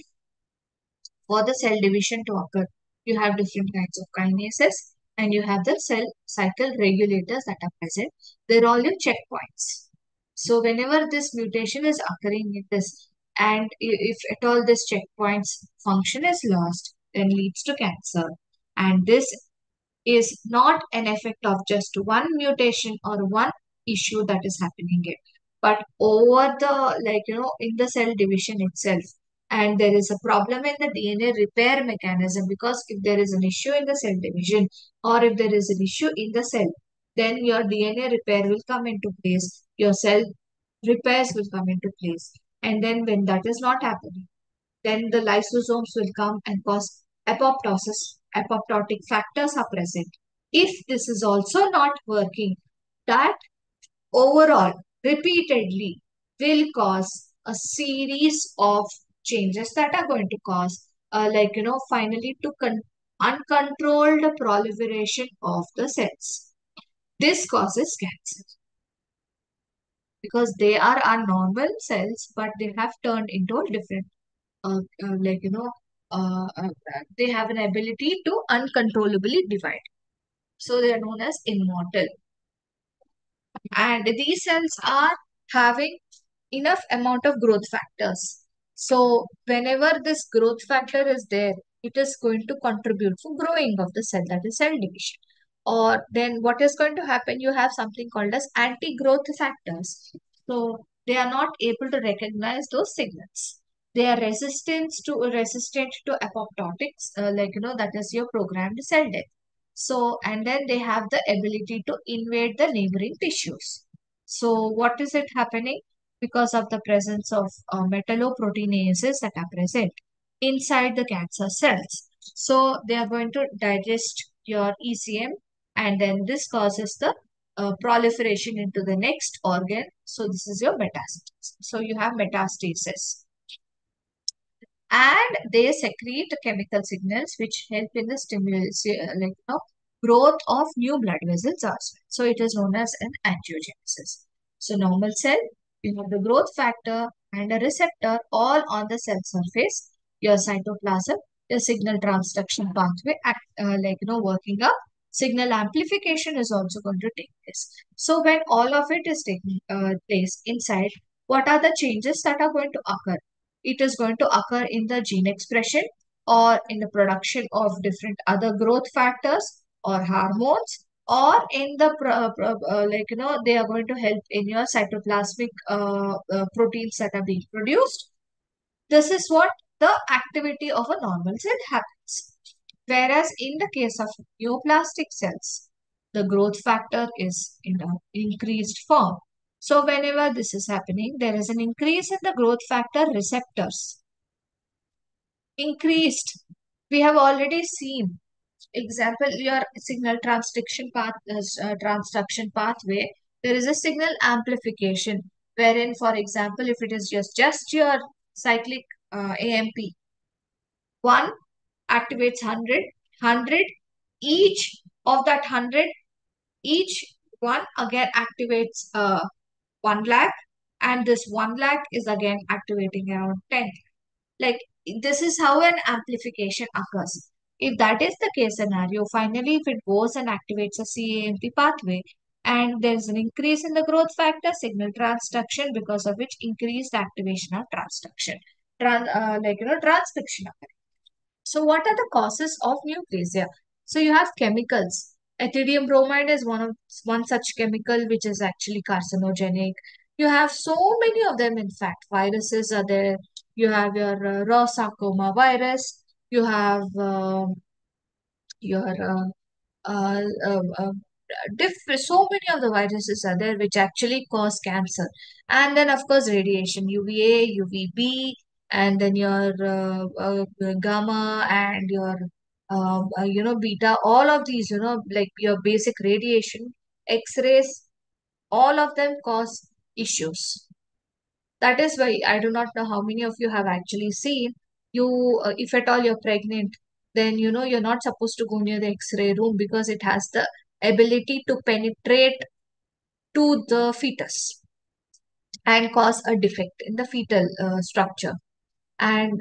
for the cell division to occur, you have different kinds of kinases and you have the cell cycle regulators that are present. They're all your checkpoints. So whenever this mutation is occurring in this, and if at all this checkpoints function is lost, then leads to cancer. And this is not an effect of just one mutation or one issue that is happening here, but over the in the cell division itself. And there is a problem in the DNA repair mechanism, because if there is an issue in the cell division or if there is an issue in the cell, then your DNA repair will come into place, your cell repairs will come into place. And then when that is not happening, then the lysosomes will come and cause apoptosis. Apoptotic factors are present. If this is also not working, that overall, repeatedly, will cause a series of changes that are going to cause, finally to uncontrolled proliferation of the cells. This causes cancer because they are our normal cells, but they have turned into a different uh, uh, like you know they have an ability to uncontrollably divide, so they are known as immortal, and these cells are having enough amount of growth factors. So whenever this growth factor is there, it is going to contribute for growing of the cell, that is cell division. Or then what is going to happen, you have something called as anti-growth factors. So they are not able to recognize those signals. They are resistant to apoptotics, that is your programmed cell death. So, and then they have the ability to invade the neighboring tissues. So what is it happening? Because of the presence of metalloproteinases that are present inside the cancer cells. So they are going to digest your ECM, and then this causes the proliferation into the next organ. So this is your metastasis. So you have metastasis. And they secrete chemical signals which help in the stimulus, growth of new blood vessels as well. So it is known as an angiogenesis. So normal cell, you have the growth factor and a receptor all on the cell surface. Your cytoplasm, your signal transduction pathway, working up. Signal amplification is also going to take place. So when all of it is taking place inside, what are the changes that are going to occur? It is going to occur in the gene expression or in the production of different other growth factors or hormones, or in the they are going to help in your cytoplasmic proteins that are being produced. This is what the activity of a normal cell happens. Whereas in the case of neoplastic cells, the growth factor is in an increased form. So whenever this is happening, there is an increase in the growth factor receptors. Increased. We have already seen example your signal transduction pathway. There is a signal amplification wherein, for example, if it is just your cyclic AMP, one activates 100, each of that 100, each one again activates 1 lakh, and this 1 lakh is again activating around 10. Like, this is how an amplification occurs. If that is the case scenario, finally, if it goes and activates a CAMP pathway, and there is an increase in the growth factor, signal transduction, because of which increased activation of transduction, transcription. So, what are the causes of neoplasia? So, you have chemicals. Ethidium bromide is one such chemical which is actually carcinogenic. You have so many of them. In fact, viruses are there. You have your raw sarcoma virus. You have your uh, uh, uh, so many of the viruses are there which actually cause cancer. And then, of course, radiation, UVA, UVB, and then your gamma and your beta. All of these, like your basic radiation, X-rays, all of them cause issues. That is why I do not know how many of you have actually seen you, if at all you're pregnant, then you're not supposed to go near the X-ray room because it has the ability to penetrate to the fetus and cause a defect in the fetal structure. And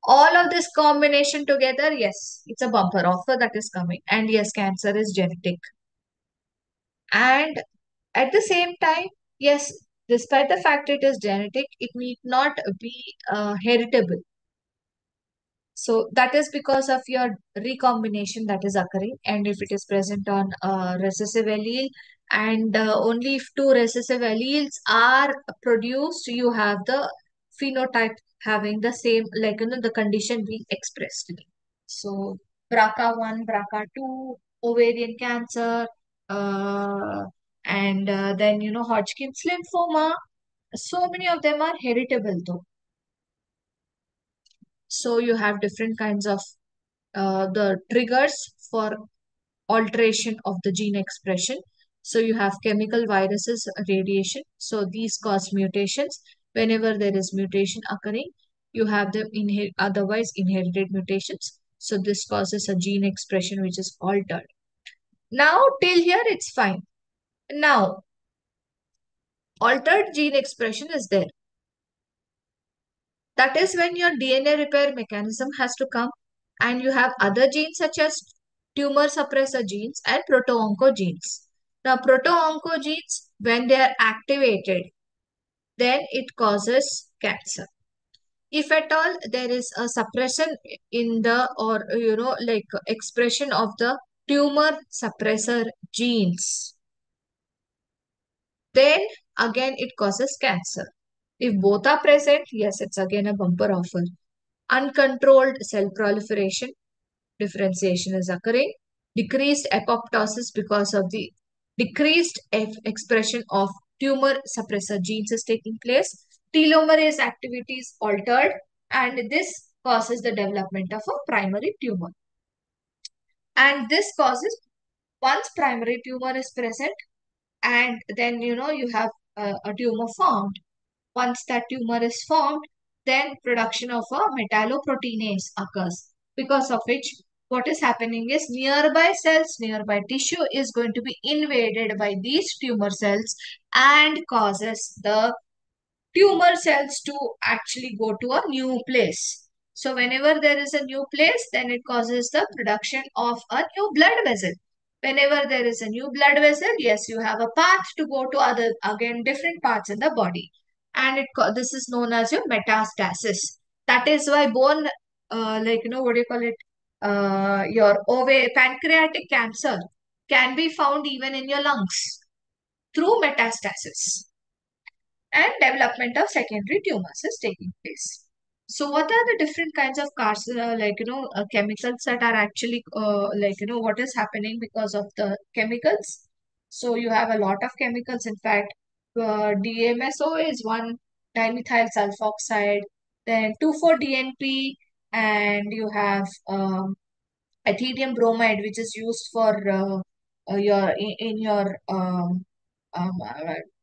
all of this combination together, yes, it's a bumper offer that is coming. And yes, cancer is genetic. And at the same time, yes, despite the fact it is genetic, it need not be heritable. So that is because of your recombination that is occurring. And if it is present on a recessive allele, and only if two recessive alleles are produced, you have the phenotype having the same, like, the condition being expressed. So BRCA1, BRCA2, ovarian cancer, uh, and then, Hodgkin's lymphoma. So many of them are heritable though. So you have different kinds of the triggers for alteration of the gene expression. So you have chemical, viruses, radiation. So these cause mutations. Whenever there is mutation occurring, you have the otherwise inherited mutations. So this causes a gene expression which is altered. Now till here it's fine. Now altered gene expression is there. That is when your DNA repair mechanism has to come, and you have other genes such as tumor suppressor genes and proto-oncogenes. Now, proto-oncogenes, when they are activated, then it causes cancer. If at all there is a suppression in the, or like expression of the tumor suppressor genes, then again it causes cancer. If both are present, yes, it's again a bumper offer. Uncontrolled cell proliferation, differentiation is occurring. Decreased apoptosis because of the decreased expression of tumor suppressor genes is taking place. Telomerase activity is altered, and this causes the development of a primary tumor. And this causes, once primary tumor is present, and then you have a tumor formed. Once that tumor is formed, then production of a metalloproteinase occurs, because of which what is happening is nearby cells, nearby tissue is going to be invaded by these tumor cells and causes the tumor cells to actually go to a new place. So whenever there is a new place, then it causes the production of a new blood vessel. Whenever there is a new blood vessel, yes, you have a path to go to other, again, different parts in the body. And this is known as your metastasis. That is why bone, what do you call it? Your pancreatic cancer can be found even in your lungs through metastasis, and development of secondary tumors is taking place. So, what are the different kinds of chemicals that are actually what is happening because of the chemicals? So, you have a lot of chemicals. In fact, DMSO is one, dimethyl sulfoxide, then 2,4-DNP, and you have ethylene bromide, which is used for in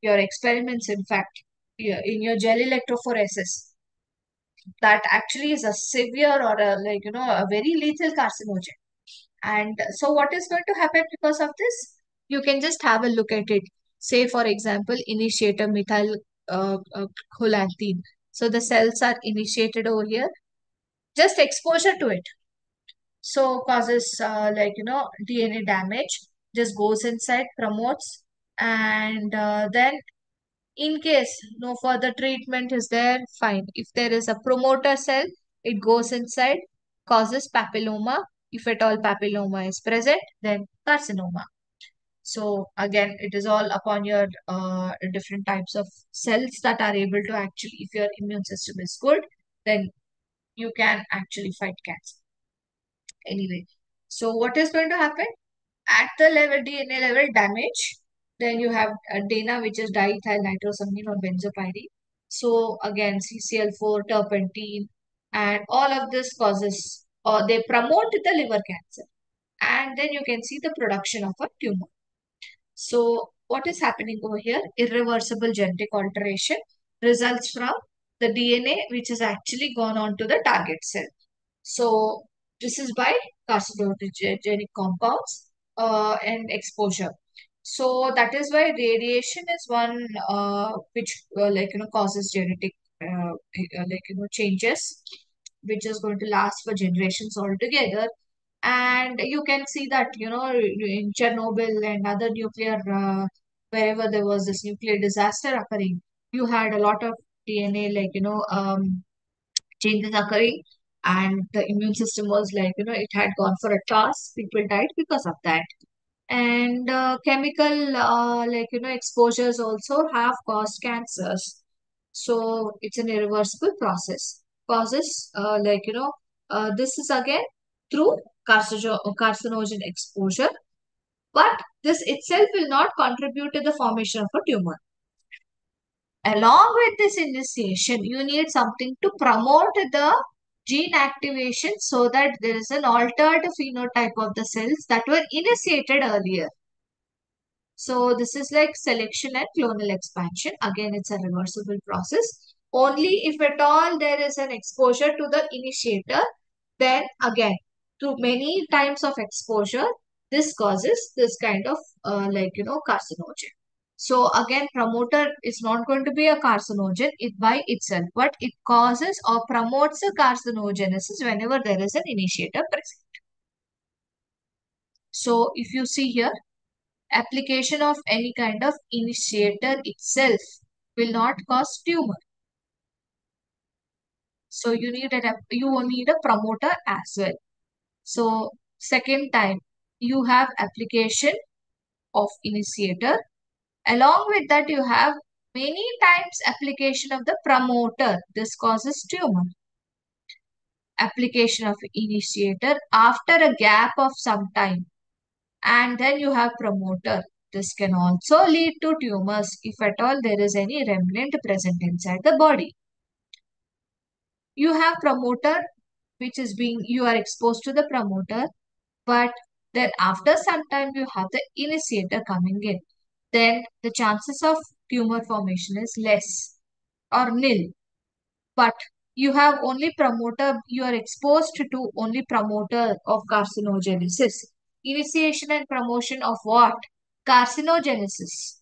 your experiments. In fact, in your gel electrophoresis, that actually is a severe or a very lethal carcinogen. And so, what is going to happen because of this? You can just have a look at it. Say, for example, initiator methyl cholanthine. So the cells are initiated over here. Just exposure to it, so causes DNA damage, just goes inside, promotes, and then in case no further treatment is there, fine. If there is a promoter cell, it goes inside, causes papilloma. If at all papilloma is present, then carcinoma. So again, it is all upon your different types of cells that are able to actually, if your immune system is good, then you can actually fight cancer. Anyway, so what is going to happen? At the level DNA level damage, then you have DANA, which is diethyl nitrosamine or benzopyrene. So again, CCl4, turpentine, and all of this causes, or they promote the liver cancer. And then you can see the production of a tumor. So what is happening over here? Irreversible genetic alteration results from the DNA, which has actually gone on to the target cell. So this is by carcinogenic compounds and exposure. So that is why radiation is one which causes genetic changes, which is going to last for generations altogether. And you can see that in Chernobyl and other nuclear wherever there was this nuclear disaster occurring, you had a lot of DNA changes occurring, and the immune system was it had gone for a toss. People died because of that. And chemical exposures also have caused cancers. So it's an irreversible process. Causes this is again through carcinogen exposure, but this itself will not contribute to the formation of a tumor. Along with this initiation, you need something to promote the gene activation so that there is an altered phenotype of the cells that were initiated earlier. So this is like selection and clonal expansion. Again, it's a reversible process. Only if at all there is an exposure to the initiator, then again, through many times of exposure, this causes this kind of carcinogen. So again, promoter is not going to be a carcinogen by itself, but it causes or promotes a carcinogenesis whenever there is an initiator present. So if you see here, application of any kind of initiator itself will not cause tumor. So you need a promoter as well. So second time, you have application of initiator. Along with that, you have many times application of the promoter. This causes tumor. Application of initiator after a gap of some time. And then you have promoter. This can also lead to tumors if at all there is any remnant present inside the body. You have promoter, which is you are exposed to the promoter, but then after some time you have the initiator coming in. Then the chances of tumor formation is less or nil. But you have only promoter, you are exposed to only promoter of carcinogenesis. Initiation and promotion of what? Carcinogenesis.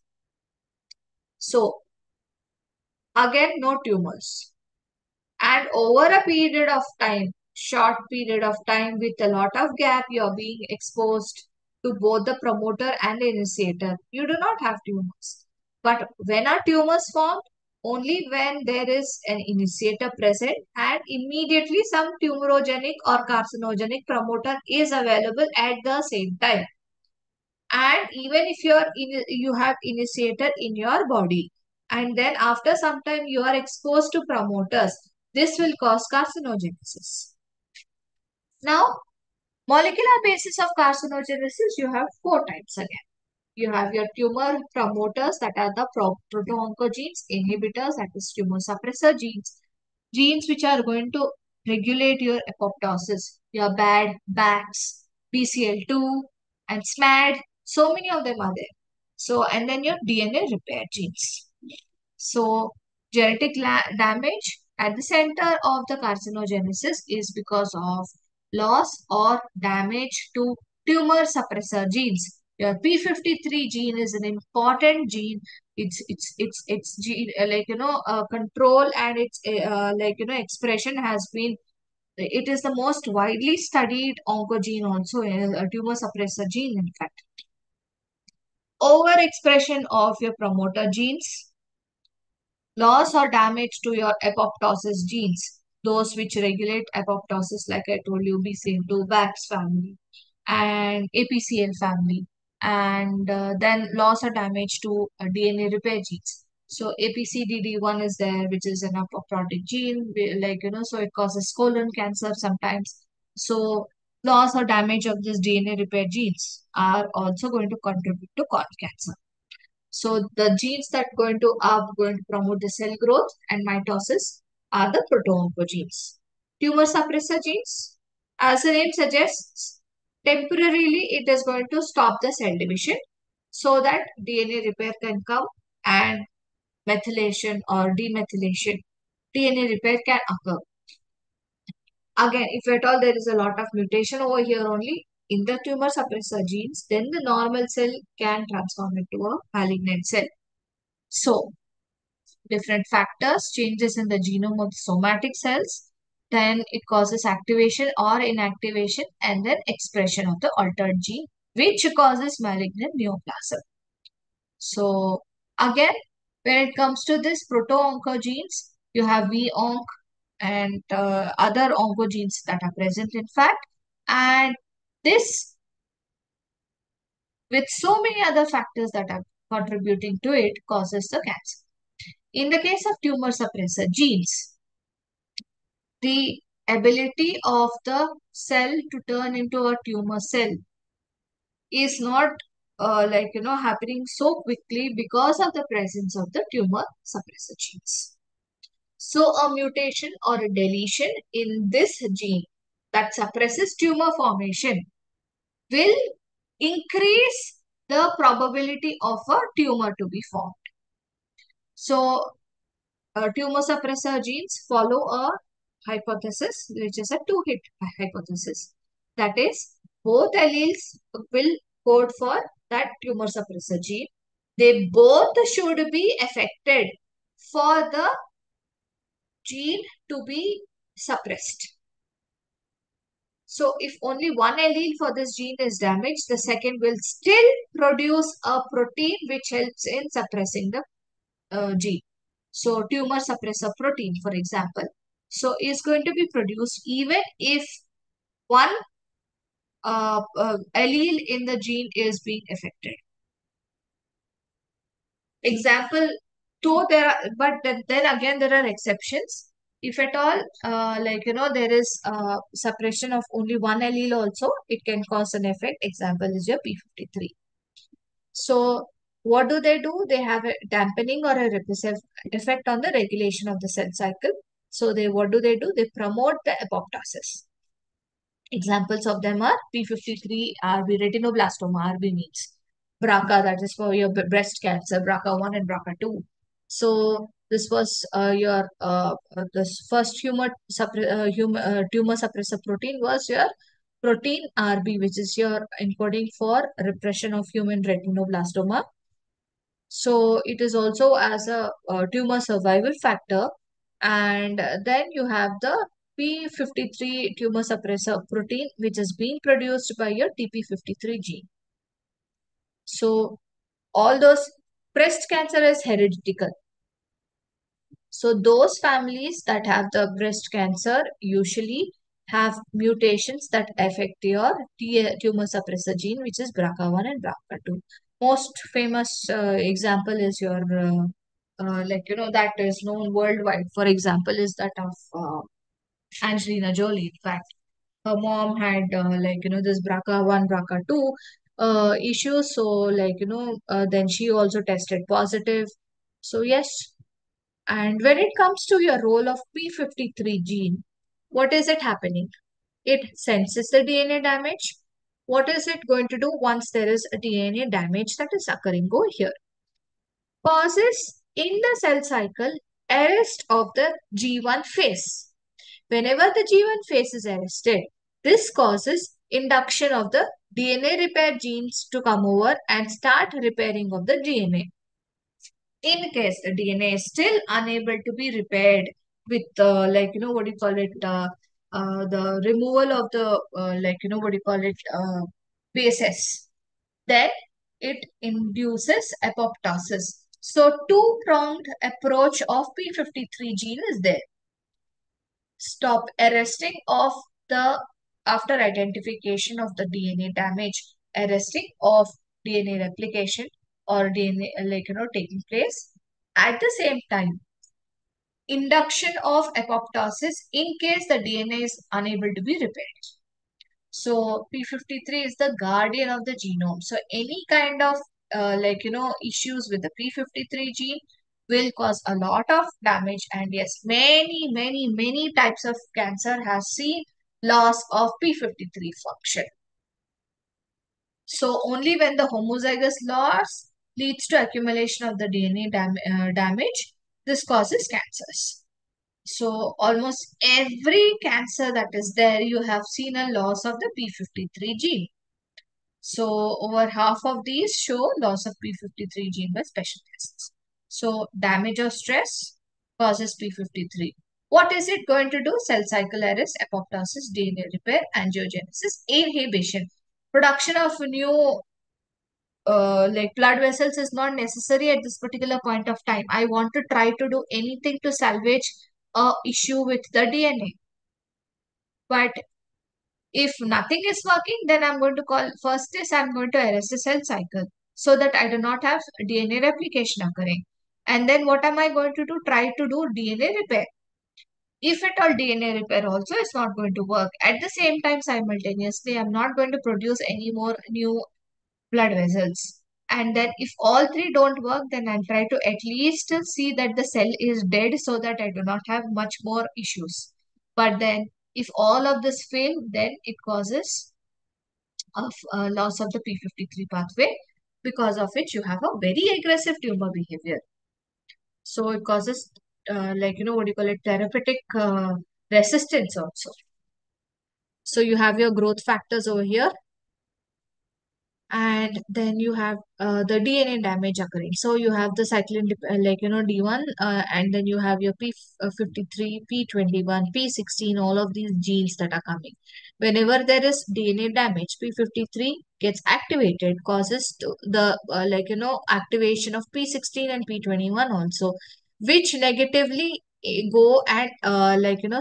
So, again, no tumors. And over a period of time, short period of time with a lot of gap, you're being exposed to both the promoter and the initiator. You do not have tumors. But when are tumors formed? Only when there is an initiator present and immediately some tumorogenic or carcinogenic promoter is available at the same time. And even if you have initiator in your body, and then after some time you are exposed to promoters, this will cause carcinogenesis. Now, molecular basis of carcinogenesis, you have four types again. You have your tumor promoters, that are the proto-oncogenes, inhibitors, that is tumor suppressor genes, genes which are going to regulate your apoptosis, your bad BAX, BCL2, and SMAD. So many of them are there. So, and then your DNA repair genes. So, genetic damage at the center of the carcinogenesis is because of loss or damage to tumor suppressor genes. Your P53 gene is an important gene. It's gene control, and its expression has been, it is the most widely studied oncogene, also a tumor suppressor gene. In fact, overexpression of your promoter genes, loss or damage to your apoptosis genes, those which regulate apoptosis, like I told you, BCL2, BAX family, and APCL family, and then loss or damage to DNA repair genes. So APCDD1 is there, which is an apoptotic gene, so it causes colon cancer sometimes. So loss or damage of this DNA repair genes are also going to contribute to colon cancer. So the genes that are going to promote the cell growth and mitosis are the proto-oncogenes. Tumor suppressor genes, as the name suggests, temporarily it is going to stop the cell division so that DNA repair can come and methylation or demethylation, DNA repair can occur. Again, if at all there is a lot of mutation over here only in the tumor suppressor genes, then the normal cell can transform into a malignant cell. So, different factors, changes in the genome of somatic cells, then it causes activation or inactivation, and then expression of the altered gene, which causes malignant neoplasm. So, again, when it comes to this proto-oncogenes, you have V-onc and other oncogenes that are present in fact, and this, with so many other factors that are contributing to it, causes the cancer. In the case of tumor suppressor genes, the ability of the cell to turn into a tumor cell is not happening so quickly because of the presence of the tumor suppressor genes. So a mutation or a deletion in this gene that suppresses tumor formation will increase the probability of a tumor to be formed. So tumor suppressor genes follow a hypothesis, which is a two-hit hypothesis. That is, both alleles will code for that tumor suppressor gene. They both should be affected for the gene to be suppressed. So if only one allele for this gene is damaged, the second will still produce a protein which helps in suppressing the gene. So tumor suppressor protein, for example, so is going to be produced even if one allele in the gene is being affected. Example, though there are, but then again there are exceptions. If at all, there is suppression of only one allele also, it can cause an effect. Example is your P53. So what do? They have a dampening or a repressive effect on the regulation of the cell cycle. So what do? They promote the apoptosis. Examples of them are P53 RB retinoblastoma. RB means BRCA, that is for your breast cancer, BRCA1 and BRCA2. So this was your this first tumor suppressor protein was your protein RB, which is your encoding for repression of human retinoblastoma. So it is also as a tumor survival factor. And then you have the P53 tumor suppressor protein, which is being produced by your TP53 gene. So all those breast cancer is hereditary. So those families that have the breast cancer usually have mutations that affect your tumor suppressor gene, which is BRCA1 and BRCA2. Most famous example is your that is known worldwide. For example, is that of Angelina Jolie. In fact, her mom had this BRCA1, BRCA2 issues. So then she also tested positive. So yes, and when it comes to your role of P53 gene, what is it happening? It senses the DNA damage. What is it going to do once there is a DNA damage that is occurring over here? Causes in the cell cycle arrest of the G1 phase. Whenever the G1 phase is arrested, this causes induction of the DNA repair genes to come over and start repairing of the DNA. In case the DNA is still unable to be repaired with what do you call it, the removal of the what do you call it, bases, then it induces apoptosis. So two-pronged approach of P53 gene is there. Stop arresting of the after identification of the DNA damage, arresting of DNA replication or DNA taking place. At the same time, induction of apoptosis in case the DNA is unable to be repaired. So P53 is the guardian of the genome. So any kind of issues with the P53 gene will cause a lot of damage. And yes, many types of cancer has seen loss of P53 function. So only when the homozygous loss leads to accumulation of the DNA damage, this causes cancers. So almost every cancer that is there, you have seen a loss of the P53 gene. So over half of these show loss of P53 gene by special tests. So damage or stress causes P53. What is it going to do? Cell cycle arrest, apoptosis, DNA repair, angiogenesis, inhibition. Production of new blood vessels is not necessary at this particular point of time. I want to try to do anything to salvage a issue with the DNA. But if nothing is working, then I'm going to call first is I'm going to arrest the cell cycle so that I do not have DNA replication occurring. And then what am I going to do? Try to do DNA repair. If at all DNA repair also is not going to work, at the same time simultaneously, I'm not going to produce any more new blood vessels. And then if all three don't work, then I'll try to at least see that the cell is dead so that I do not have much more issues. But then if all of this fail, then it causes of loss of the P53 pathway, because of which you have a very aggressive tumor behavior. So it causes what do you call it, therapeutic resistance also. So you have your growth factors over here, and then you have the DNA damage occurring. So you have the cyclin D1, and then you have your P53, P21, P16, all of these genes that are coming. Whenever there is DNA damage, P53 gets activated, causes the activation of P16 and P21 also, which negatively go and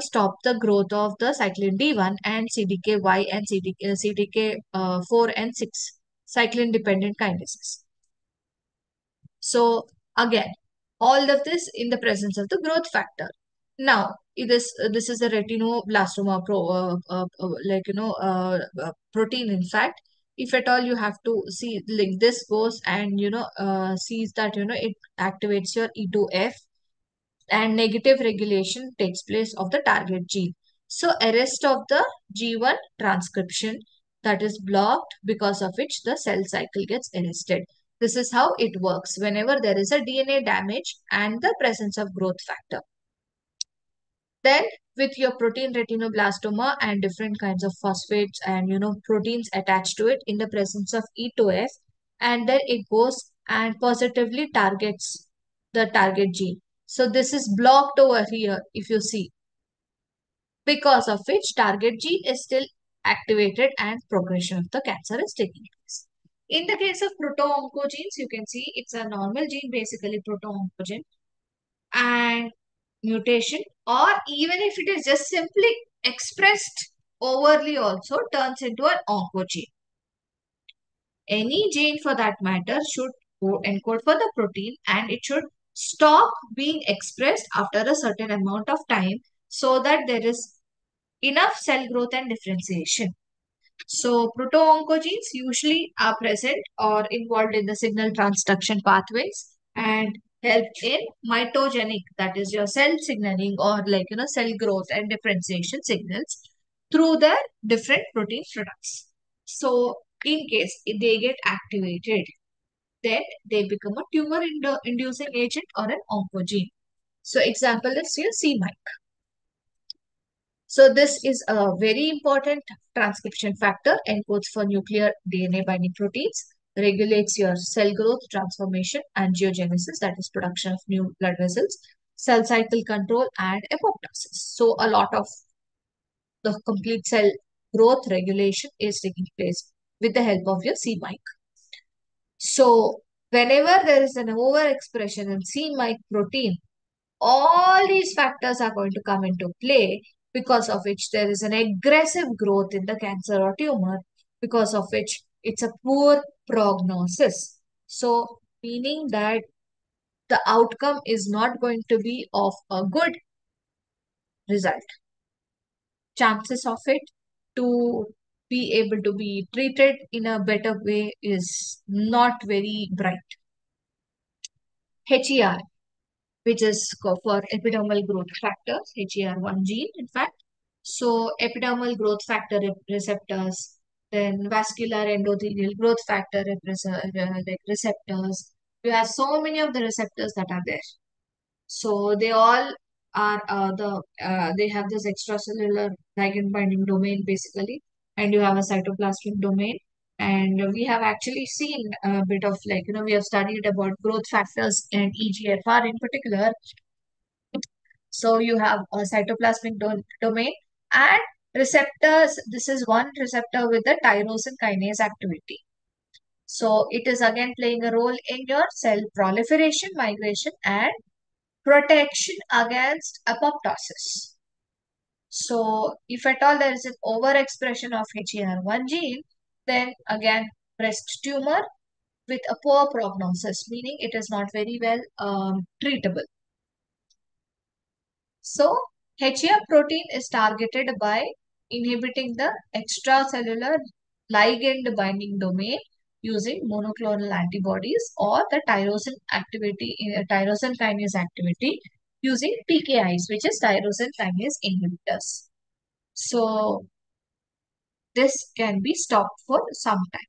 stop the growth of the cyclin D1 and CDKY and CDK4 and 6 cyclin dependent kinases. So again, all of this in the presence of the growth factor. Now, this is a retinoblastoma protein. In fact, if at all you have to see, like this goes and sees that it activates your E2F, and negative regulation takes place of the target gene. So arrest of the G1 transcription that is blocked, because of which the cell cycle gets arrested. This is how it works whenever there is a DNA damage and the presence of growth factor. Then with your protein retinoblastoma and different kinds of phosphates and proteins attached to it in the presence of E2F, and then it goes and positively targets the target gene. So this is blocked over here if you see, because of which target gene is still activated and progression of the cancer is taking place. In the case of proto-oncogenes, you can see it's a normal gene, basically proto-oncogene, and mutation, or even if it is just simply expressed overly also turns into an oncogene. Any gene for that matter should encode for the protein, and it should stop being expressed after a certain amount of time so that there is enough cell growth and differentiation. So proto-oncogenes usually are present or involved in the signal transduction pathways and help in mitogenic, that is your cell signaling, or cell growth and differentiation signals through the different protein products. So in case if they get activated, then they become a tumor inducing agent or an oncogene. So example is your c-MYC. So this is a very important transcription factor, encodes for nuclear DNA binding proteins, regulates your cell growth, transformation, angiogenesis, that is production of new blood vessels, cell cycle control, and apoptosis. So a lot of the complete cell growth regulation is taking place with the help of your c-MYC. So whenever there is an overexpression in c-MYC protein, all these factors are going to come into play, because of which there is an aggressive growth in the cancer or tumor, because of which it's a poor prognosis. So, meaning that the outcome is not going to be of a good result. Chances of it to be able to be treated in a better way is not very bright. HER, which is for epidermal growth factors, HER1 gene, in fact. So, epidermal growth factor receptors, then vascular endothelial growth factor receptors. You have so many of the receptors that are there. So, they all are they have this extracellular ligand binding domain basically, and you have a cytoplasmic domain. And we have actually seen a bit of we have studied about growth factors and EGFR in particular. So you have a cytoplasmic domain and receptors. This is one receptor with the tyrosine kinase activity. So it is again playing a role in your cell proliferation, migration, and protection against apoptosis. So if at all there is an overexpression of HER1 gene, then again breast tumor with a poor prognosis, meaning it is not very well treatable. So, HER protein is targeted by inhibiting the extracellular ligand binding domain using monoclonal antibodies, or the tyrosine kinase activity using TKIs, which is tyrosine kinase inhibitors. So, this can be stopped for some time.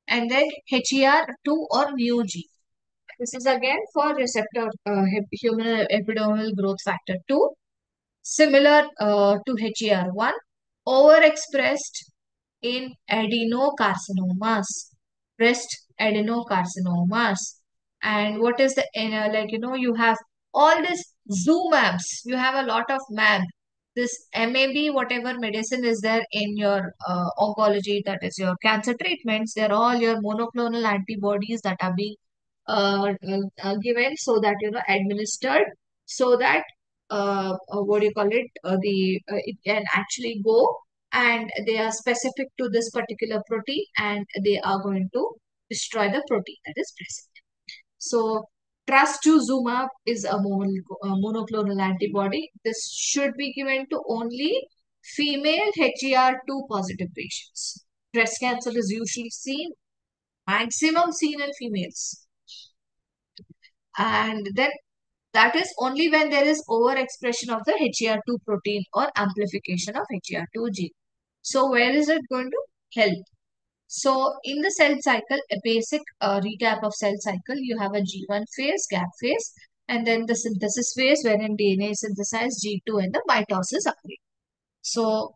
And then HER2 or mu gene. This is again for receptor human epidermal growth factor 2, similar to HER1, overexpressed in adenocarcinomas, breast adenocarcinomas. And what is the, you have all this ZooMabs, you have a lot of MAB. This MAB, whatever medicine is there in your oncology, that is your cancer treatments, they're all your monoclonal antibodies that are being given, so that, administered, so that what do you call it, it can actually go, and they are specific to this particular protein, and they are going to destroy the protein that is present. So trastuzumab is a monoclonal antibody. This should be given to only female HER2 positive patients. Breast cancer is usually maximum seen in females. And then that is only when there is overexpression of the HER2 protein or amplification of HER2 gene. So where is it going to help? So in the cell cycle, a basic recap of cell cycle, you have a G1 phase, gap phase, and then the synthesis phase wherein DNA is synthesized, G2, and the mitosis occurring. So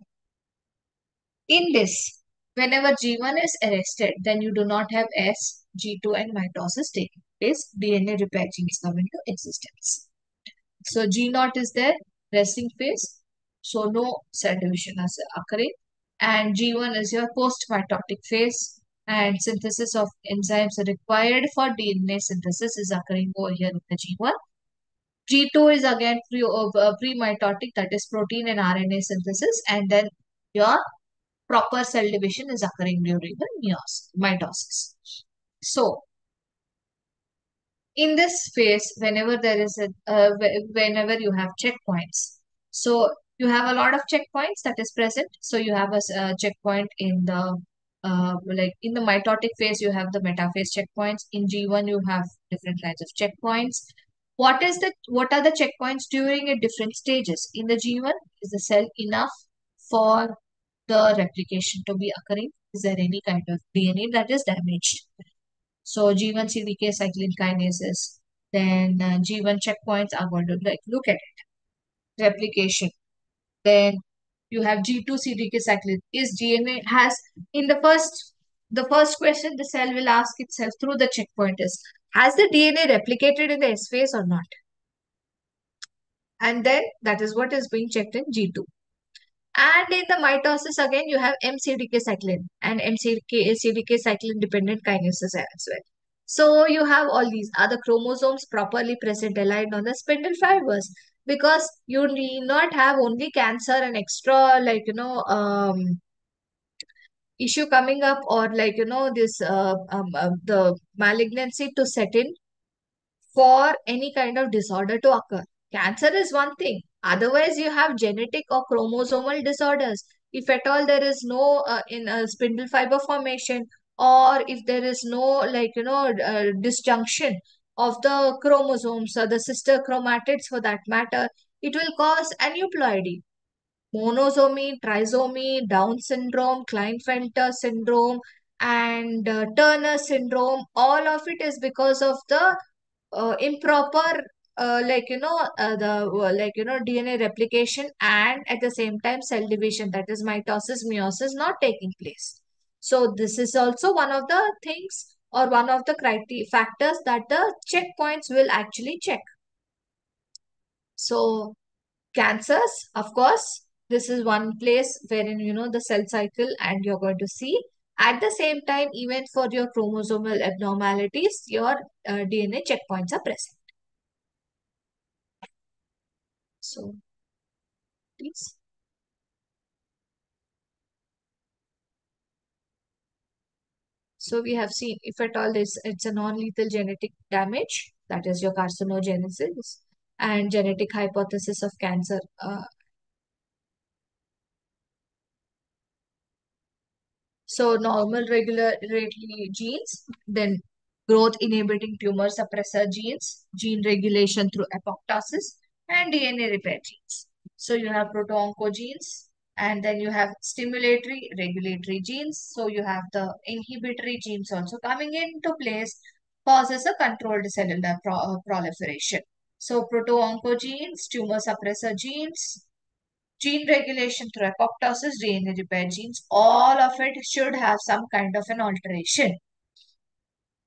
in this, whenever G1 is arrested, then you do not have S, G2, and mitosis taking place. DNA repair genes come into existence. So G0 is there, resting phase. So no cell division is occurring. And G1 is your post-mitotic phase. and synthesis of enzymes required for DNA synthesis is occurring over here in the G1. G2 is again pre-mitotic, that is protein and RNA synthesis, and then your proper cell division is occurring during the mitosis. So, in this phase, whenever there is whenever you have checkpoints, so you have a lot of checkpoints that is present. So you have a checkpoint in the like in the mitotic phase, you have the metaphase checkpoints. In G1, you have different kinds of checkpoints. What are the checkpoints during at different stages? In the G1, is the cell enough for the replication to be occurring? Is there any kind of DNA that is damaged? So G1 CDK cyclin kinases, then G1 checkpoints are going to like look at it. Replication. Then you have G2 CDK cyclin. Is DNA has in the first question the cell will ask itself through the checkpoint is, has the DNA replicated in the S phase or not? And then that is what is being checked in G2. And in the mitosis, again, you have MCDK cyclin and CDK cyclin dependent kinases as well. So you have all these. Are the chromosomes properly present aligned on the spindle fibers? Because you need not have only cancer and extra, like, issue coming up, or like, this, the malignancy to set in for any kind of disorder to occur. Cancer is one thing. Otherwise, you have genetic or chromosomal disorders. If at all there is no in spindle fiber formation, or if there is no like disjunction of the chromosomes or the sister chromatids for that matter, it will cause aneuploidy, monosomy, trisomy, Down syndrome, Klinefelter syndrome, and Turner syndrome. All of it is because of the improper DNA replication, and at the same time cell division, that is mitosis meiosis not taking place. So this is also one of the things, or one of the criteria factors that the checkpoints will actually check. So cancers, of course, this is one place wherein the cell cycle, and you're going to see at the same time, even for your chromosomal abnormalities, your DNA checkpoints are present. So, please. So we have seen, if at all it's a non-lethal genetic damage, that is your carcinogenesis, and genetic hypothesis of cancer. So normal regulatory genes, then growth inhibiting tumor suppressor genes, gene regulation through apoptosis, and DNA repair genes. So you have proto-oncogenes, and then you have stimulatory regulatory genes. So you have the inhibitory genes also coming into place, causes a controlled cellular proliferation. So proto-oncogenes, tumor suppressor genes, gene regulation through apoptosis, DNA repair genes, all of it should have some kind of an alteration.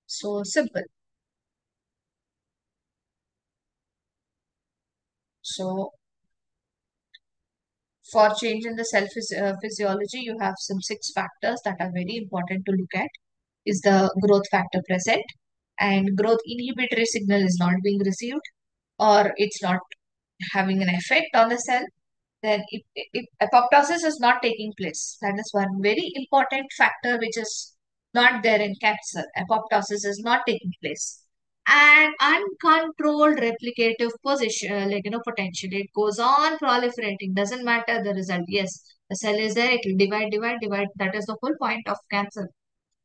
So simple. So for change in the cell physiology, you have some 6 factors that are very important to look at. Is the growth factor present, and growth inhibitory signal is not being received, or it's not having an effect on the cell? Then if apoptosis is not taking place, that is one very important factor which is not there in cancer. Apoptosis is not taking place. And uncontrolled replicative position, potential. It goes on proliferating. Doesn't matter the result. Yes, the cell is there. It will divide, divide, divide. That is the whole point of cancer.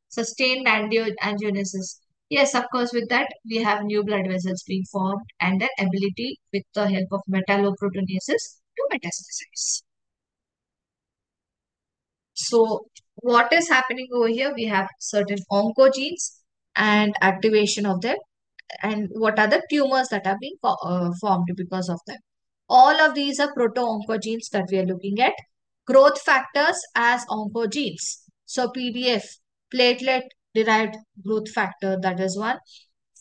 Sustained angiogenesis. Yes, of course, with that, we have new blood vessels being formed, and then ability with the help of metalloproteinases to metastasize. So, what is happening over here? We have certain oncogenes and activation of them, and what are the tumors that are being formed because of them. All of these are proto-oncogenes that we are looking at. Growth factors as oncogenes. So PDF, platelet-derived growth factor, that is one.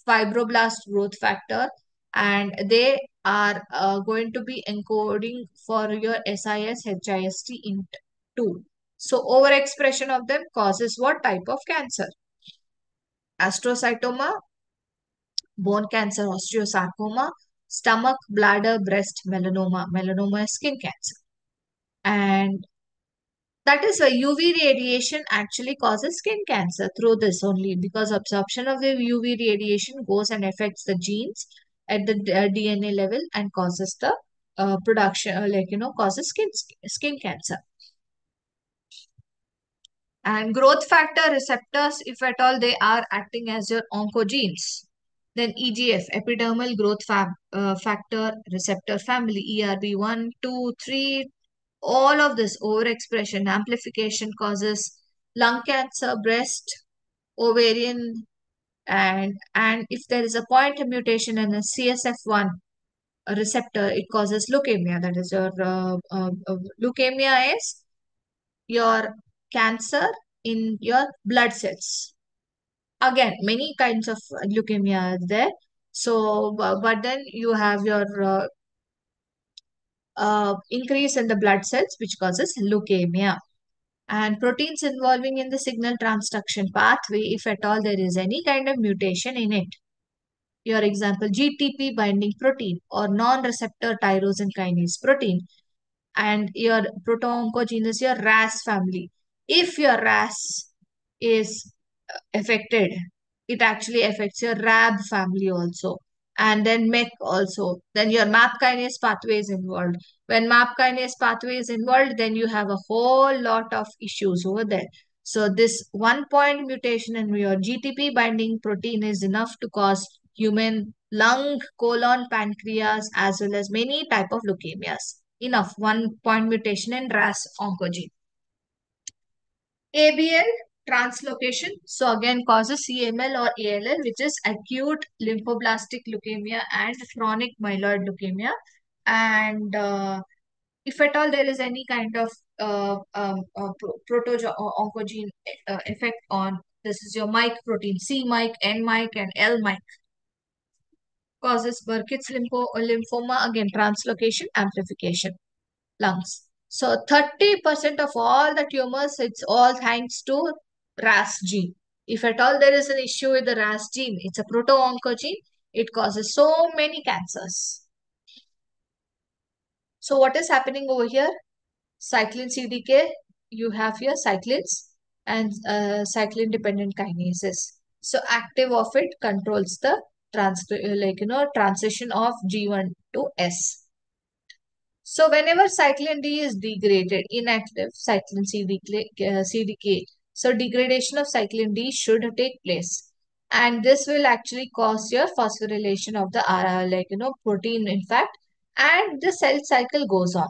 Fibroblast growth factor, and they are going to be encoding for your SIS HIST int 2. So overexpression of them causes what type of cancer? Astrocytoma, bone cancer, osteosarcoma, stomach, bladder, breast, melanoma. Melanoma is skin cancer. And that is why UV radiation actually causes skin cancer through this only, because absorption of the UV radiation goes and affects the genes at the DNA level and causes the production, causes skin cancer. And growth factor receptors, if at all they are acting as your oncogenes. Then EGF, epidermal growth factor receptor family, ERB1, 2, 3, all of this overexpression, amplification causes lung cancer, breast, ovarian, and if there is a point mutation in a CSF1 receptor, it causes leukemia. That is your leukemia is your cancer in your blood cells. Again, many kinds of leukemia are there. So, but then you have your increase in the blood cells, which causes leukemia. And proteins involving in the signal transduction pathway, if at all there is any kind of mutation in it. Your example, GTP binding protein or non-receptor tyrosine kinase protein, and your proto-oncogene is your RAS family. If your RAS is affected, it actually affects your RAB family also. And then MEC also. Then your MAP kinase pathway is involved. When MAP kinase pathway is involved, then you have a whole lot of issues over there. So this 1 point mutation in your GTP binding protein is enough to cause human lung, colon, pancreas, as well as many type of leukemias. Enough 1 point mutation in RAS oncogene. ABL translocation, so again causes CML or ALL, which is acute lymphoblastic leukemia and chronic myeloid leukemia. And if at all there is any kind of proto-oncogene effect on, this is your mic protein, C mic, N mic, and L mic, causes Burkitt's lymphoma, again translocation, amplification, lungs. So 30% of all the tumors, it's all thanks to RAS gene. If at all there is an issue with the RAS gene, it's a proto-oncogene, it causes so many cancers. So what is happening over here? Cyclin CDK, you have here cyclins and cyclin-dependent kinases. So active of it controls the transition of G1 to S. So whenever cyclin D is degraded, inactive cyclin CDK, so degradation of cyclin D should take place. And this will actually cause your phosphorylation of the protein, in fact, and the cell cycle goes on.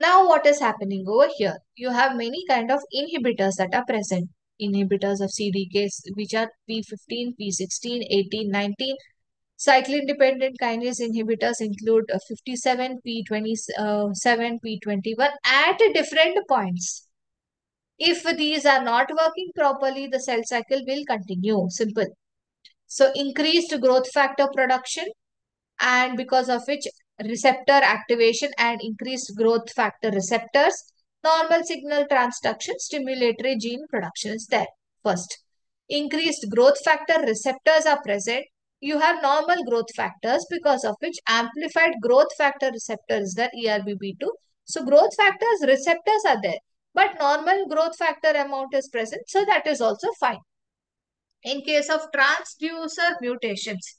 Now what is happening over here? You have many kind of inhibitors that are present. Inhibitors of CDKs, which are P15, P16, 18, 19. Cyclin-dependent kinase inhibitors include 57, P27, P21 at different points. If these are not working properly, the cell cycle will continue. Simple. So increased growth factor production, and because of which receptor activation and increased growth factor receptors, normal signal transduction stimulatory gene production is there. First, increased growth factor receptors are present. You have normal growth factors, because of which amplified growth factor receptors, that ERBB2. So growth factors receptors are there, but normal growth factor amount is present, so that is also fine. In case of transducer mutations,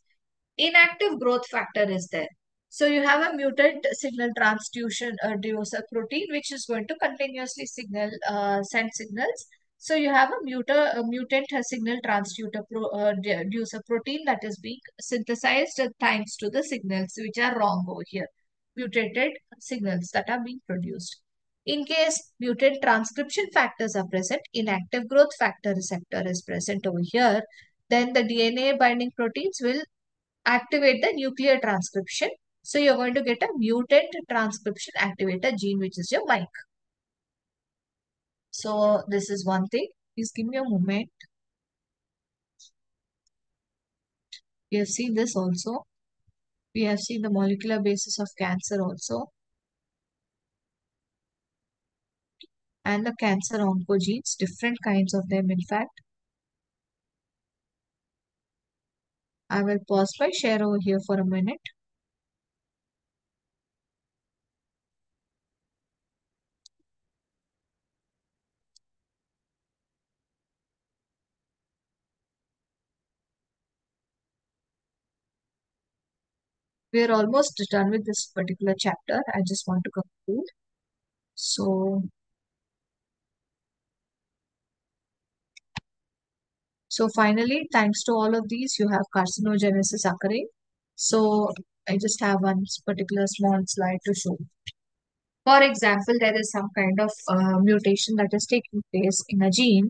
inactive growth factor is there. So you have a mutant signal transducer protein, which is going to continuously send signals. So you have a mutant signal transducer protein that is being synthesized thanks to the signals which are wrong over here. Mutated signals that are being produced. In case mutant transcription factors are present, inactive growth factor receptor is present over here, then the DNA binding proteins will activate the nuclear transcription. So you're going to get a mutant transcription activator gene, which is your mic. So this is one thing. Please give me a moment. We have seen this also. We have seen the molecular basis of cancer also. and the cancer oncogenes, different kinds of them, in fact. I will pause my share over here for a minute. We are almost done with this particular chapter. I just want to conclude. So, so finally, thanks to all of these, you have carcinogenesis occurring. So I just have one particular small slide to show. For example, there is some kind of mutation that is taking place in a gene.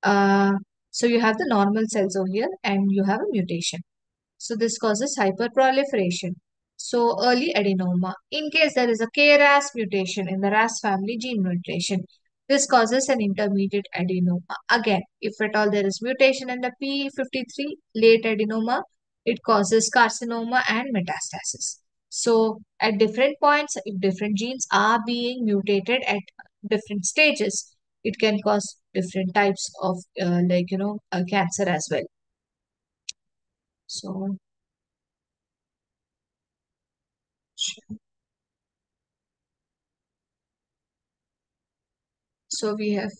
Uh, so you have the normal cells over here and you have a mutation. So this causes hyperproliferation. So early adenoma. In case there is a KRAS mutation in the RAS family gene mutation, this causes an intermediate adenoma. Again, if at all there is mutation in the P53 late adenoma, it causes carcinoma and metastasis. So at different points, if different genes are being mutated at different stages, it can cause different types of cancer as well. So So we have,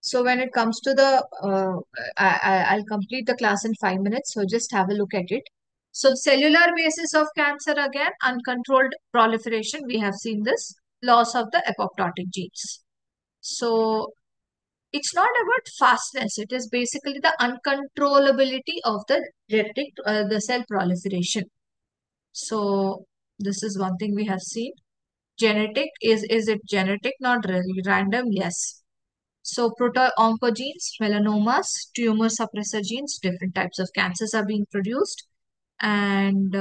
so when it comes to the, I'll complete the class in 5 minutes. So just have a look at it. So cellular basis of cancer, again, uncontrolled proliferation. We have seen this loss of the apoptotic genes. So it's not about fastness. It is basically the uncontrollability of the the cell proliferation. So this is one thing we have seen. Genetic, is it genetic? Not really. Random, yes. So proto-oncogenes, melanomas, tumor suppressor genes, different types of cancers are being produced. And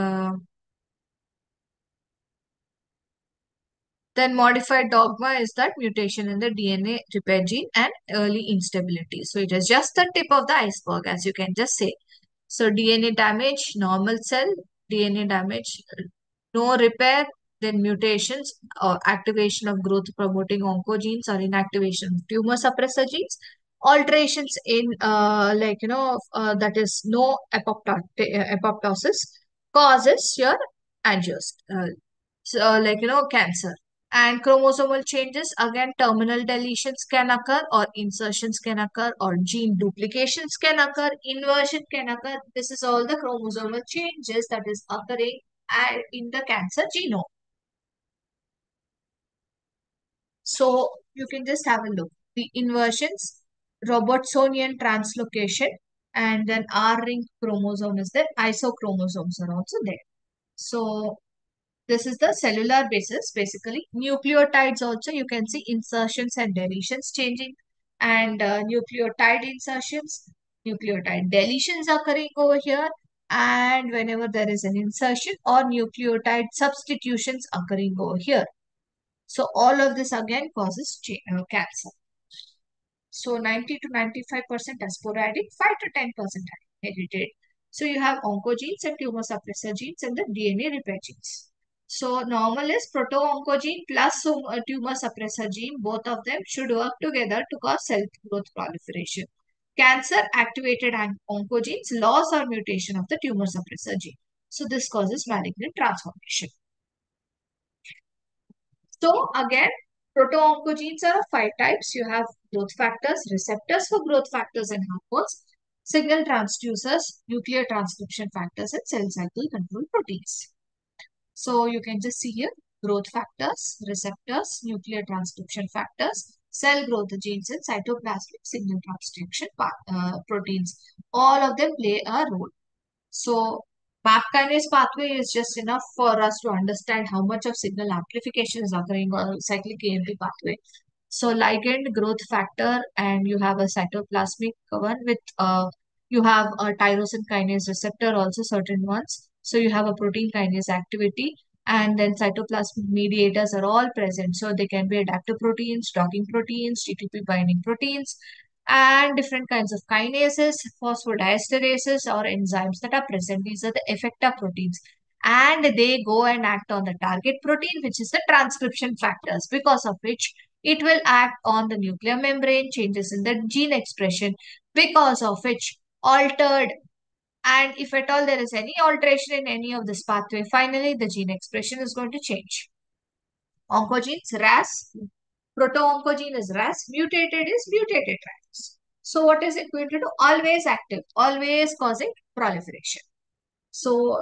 then modified dogma is that mutation in the DNA repair gene and early instability. So it is just the tip of the iceberg, as you can just say. So DNA damage, normal cell, DNA damage, no repair, then mutations or activation of growth promoting oncogenes or inactivation of tumor suppressor genes, alterations in that is no apoptosis causes your angios, cancer. And chromosomal changes, again, terminal deletions can occur, or insertions can occur, or gene duplications can occur, inversion can occur. This is all the chromosomal changes that is occurring in the cancer genome. So you can just have a look. The inversions, Robertsonian translocation, and then R-ring chromosome is there. Isochromosomes are also there. So this is the cellular basis, basically. Nucleotides also, you can see insertions and deletions changing, and nucleotide insertions, nucleotide deletions occurring over here, and whenever there is an insertion or nucleotide substitutions occurring over here. So all of this again causes cancer. So 90 to 95% are sporadic, 5 to 10% are inherited. So you have oncogenes and tumor suppressor genes and the DNA repair genes. So normal is proto-oncogene plus tumor suppressor gene. Both of them should work together to cause cell growth proliferation. Cancer activated oncogenes, loss or mutation of the tumor suppressor gene. So this causes malignant transformation. So again, proto-oncogenes are of 5 types. You have growth factors, receptors for growth factors and hormones, signal transducers, nuclear transcription factors, and cell cycle control proteins. So you can just see here growth factors, receptors, nuclear transcription factors, cell growth genes, and cytoplasmic signal transduction proteins. All of them play a role. So MAP kinase pathway is just enough for us to understand how much of signal amplification is occurring on cyclic AMP pathway. So ligand, growth factor, and you have a cytoplasmic one with you have a tyrosine kinase receptor, also certain ones. So you have a protein kinase activity, And then cytoplasmic mediators are all present. So they can be adaptive proteins, docking proteins, GTP binding proteins, and different kinds of kinases, phosphodiesterases, or enzymes that are present. These are the effector proteins. And they go and act on the target protein, which is the transcription factors, because of which it will act on the nuclear membrane, changes in the gene expression, because of which altered, and if at all there is any alteration in any of this pathway, finally the gene expression is going to change. Oncogenes, RAS, proto-oncogene is RAS, mutated is mutated RAS. So what is it going to do? Always active, always causing proliferation. So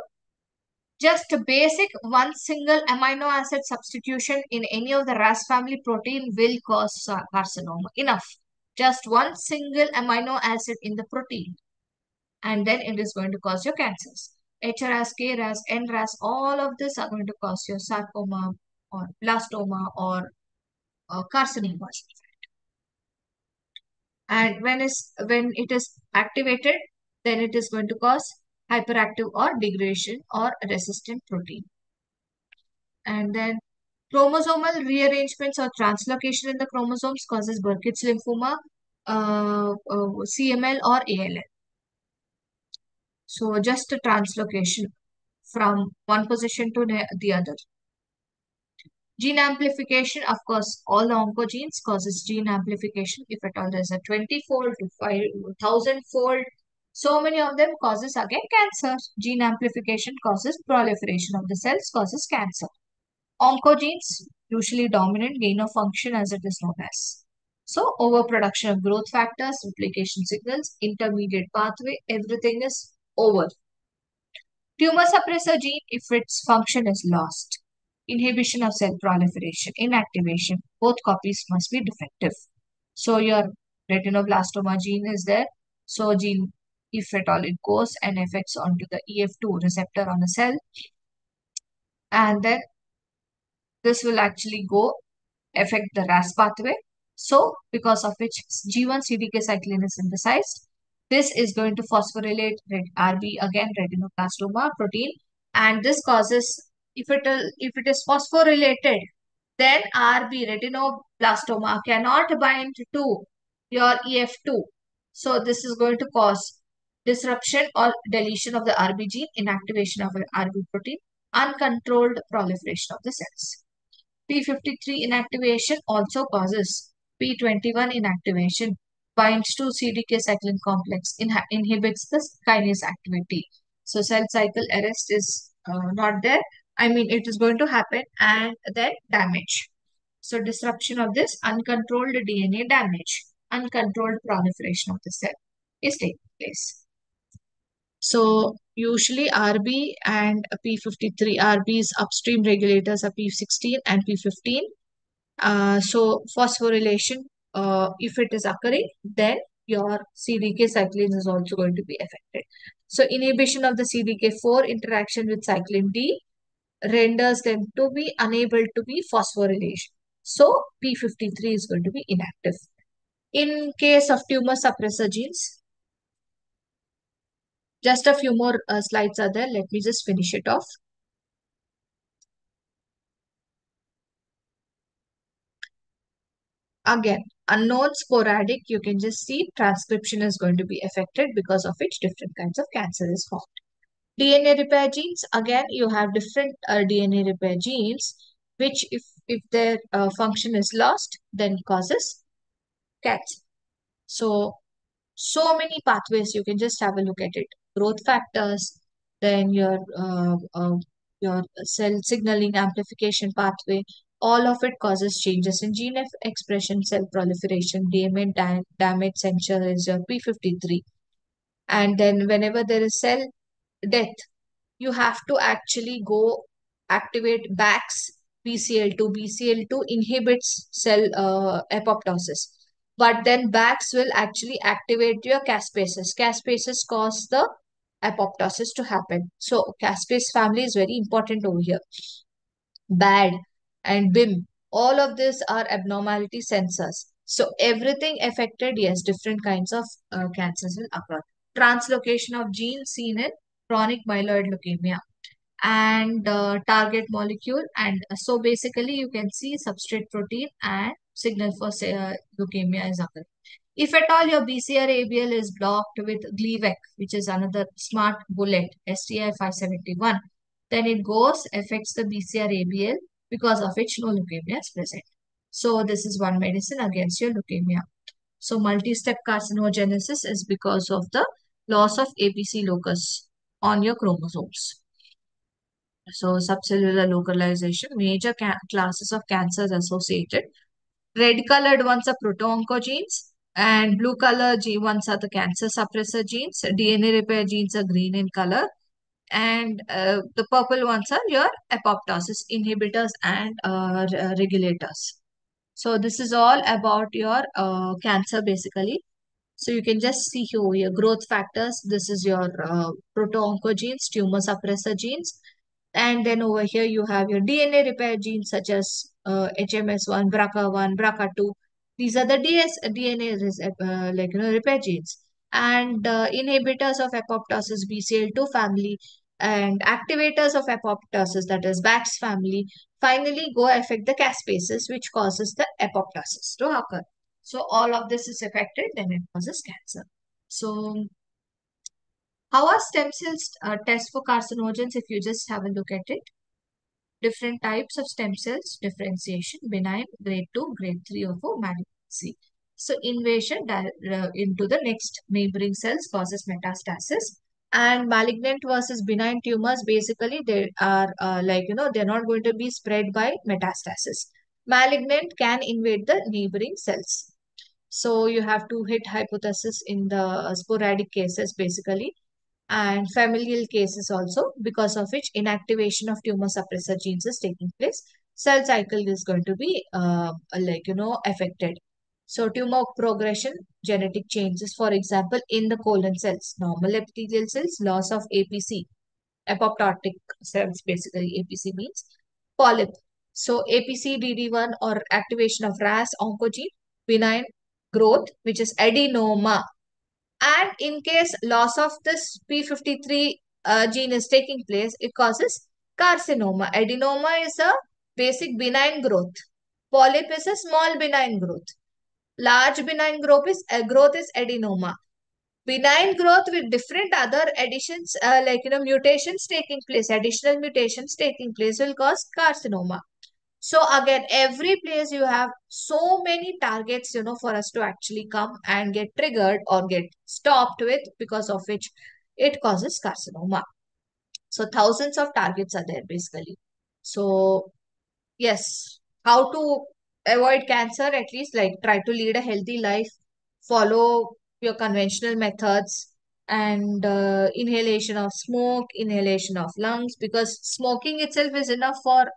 just a basic one single amino acid substitution in any of the RAS family protein will cause carcinoma. Enough. Just one single amino acid in the protein, and then it is going to cause your cancers. HRAS, KRAS, NRAS, all of this are going to cause your sarcoma or blastoma or carcinoma. And when it is activated, then it is going to cause hyperactive or degradation or resistant protein. And then chromosomal rearrangements or translocation in the chromosomes causes Burkitt's lymphoma, CML or ALL. So just a translocation from one position to the other. Gene amplification, of course, all the oncogenes causes gene amplification. If at all there's a 20-fold to 5,000-fold, so many of them causes again cancer. Gene amplification causes proliferation of the cells, causes cancer. Oncogenes, usually dominant gain of function as it is known as. So overproduction of growth factors, replication signals, intermediate pathway, everything is over. Tumor suppressor gene, if its function is lost. Inhibition of cell proliferation, inactivation, both copies must be defective. So your retinoblastoma gene is there. So gene, if at all it goes and affects onto the EF2 receptor on a cell, and then this will actually go affect the RAS pathway. So because of which G1 CDK cyclin is synthesized, this is going to phosphorylate RB, again retinoblastoma protein, and this causes, if it is phosphorylated, then RB retinoblastoma cannot bind to your EF2. So this is going to cause disruption or deletion of the RB gene, inactivation of the RB protein, uncontrolled proliferation of the cells. P53 inactivation also causes P21 inactivation, binds to CDK cyclin complex, inhibits the kinase activity. So cell cycle arrest is not there. I mean, it is going to happen, and then damage. So disruption of this, uncontrolled DNA damage, uncontrolled proliferation of the cell is taking place. So usually RB and P53, RB's upstream regulators are P16 and P15. So phosphorylation, if it is occurring, then your CDK cyclin is also going to be affected. So inhibition of the CDK4 interaction with cyclin D renders them to be unable to be phosphorylation. So P53 is going to be inactive. In case of tumor suppressor genes, just a few more slides are there. Let me just finish it off. Again, unknown, sporadic, you can just see transcription is going to be affected, because of which different kinds of cancer is formed. DNA repair genes, again, you have different DNA repair genes, which if their function is lost, then causes cancer. So many pathways, you can just have a look at it. Growth factors, then your cell signaling amplification pathway, all of it causes changes in gene expression, cell proliferation, damage censure is your P53. And then whenever there is cell death, you have to actually go activate BAX, BCL2. BCL2 inhibits cell apoptosis. But then BAX will actually activate your caspases. Caspases cause the apoptosis to happen. So caspase family is very important over here. BAD and BIM, all of these are abnormality sensors. So everything affected, yes, different kinds of cancers will occur. Translocation of genes seen in chronic myeloid leukemia. and target molecule. And so basically you can see substrate protein and signal for say, leukemia is occurring. If at all your BCR-ABL is blocked with Gleevec, which is another smart bullet, STI 571, then it goes, affects the BCR-ABL, because of which no leukemia is present. So this is one medicine against your leukemia. So multi-step carcinogenesis is because of the loss of APC locus on your chromosomes. So subcellular localization, major classes of cancers associated. Red colored ones are proto-oncogenes and blue color ones are the cancer suppressor genes. DNA repair genes are green in color and the purple ones are your apoptosis inhibitors and regulators. So this is all about your cancer basically. So you can just see here your growth factors. This is your proto-oncogenes, tumor suppressor genes. And then over here you have your DNA repair genes such as HMS1, BRCA1, BRCA2. These are the DNA repair genes. And inhibitors of apoptosis BCL2 family and activators of apoptosis, that is BAX family, finally go affect the caspases, which causes the apoptosis to occur. So all of this is affected, then it causes cancer. So how are stem cells test for carcinogens? If you just have a look at it, different types of stem cells, differentiation, benign, grade 2, grade 3 or 4, malignancy. So invasion into the next neighboring cells causes metastasis. And malignant versus benign tumors, basically they are they're not going to be spread by metastasis. Malignant can invade the neighboring cells. So you have to hit hypothesis in the sporadic cases basically and familial cases also, because of which inactivation of tumor suppressor genes is taking place. Cell cycle is going to be affected. So tumor progression, genetic changes, for example, in the colon cells, normal epithelial cells, loss of APC, apoptotic cells basically, APC means polyp. So APCDD1 or activation of RAS oncogene, benign growth, which is adenoma. And in case loss of this P53 gene is taking place, it causes carcinoma. Adenoma is a basic benign growth. Polyp is a small benign growth. Large benign growth is adenoma. Benign growth with different other additions, mutations taking place, additional mutations taking place will cause carcinoma. So again, every place you have so many targets, for us to actually come and get triggered or get stopped with, because of which it causes carcinoma. So thousands of targets are there basically. So yes, how to avoid cancer, at least like try to lead a healthy life, follow your conventional methods and inhalation of smoke, inhalation of lungs, because smoking itself is enough for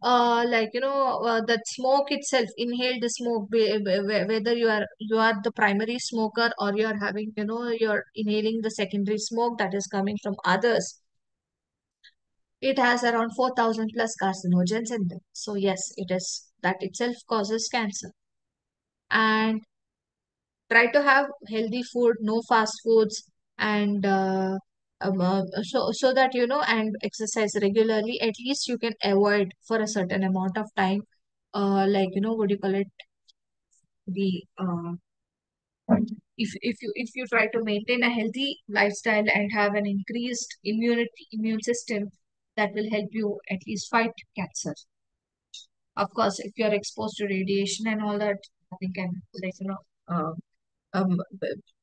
that smoke itself, inhale the smoke, whether you are the primary smoker or you are having, you're inhaling the secondary smoke that is coming from others. It has around 4,000 plus carcinogens in them. So yes, it is, that itself causes cancer. And try to have healthy food, no fast foods, and so that and exercise regularly. At least you can avoid for a certain amount of time. What do you call it? The if you try to maintain a healthy lifestyle and have an increased immune system, that will help you at least fight cancer. Of course, if you're exposed to radiation and all that, nothing can, uh,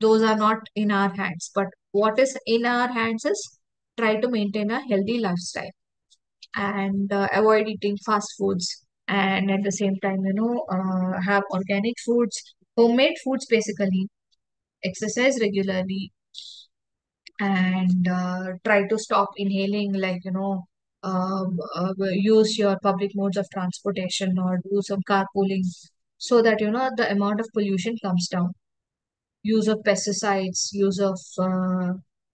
those are not in our hands. But what is in our hands is try to maintain a healthy lifestyle and avoid eating fast foods. And at the same time, have organic foods, homemade foods basically, exercise regularly, and try to stop inhaling, use your public modes of transportation or do some carpooling so that the amount of pollution comes down. Use of pesticides, use of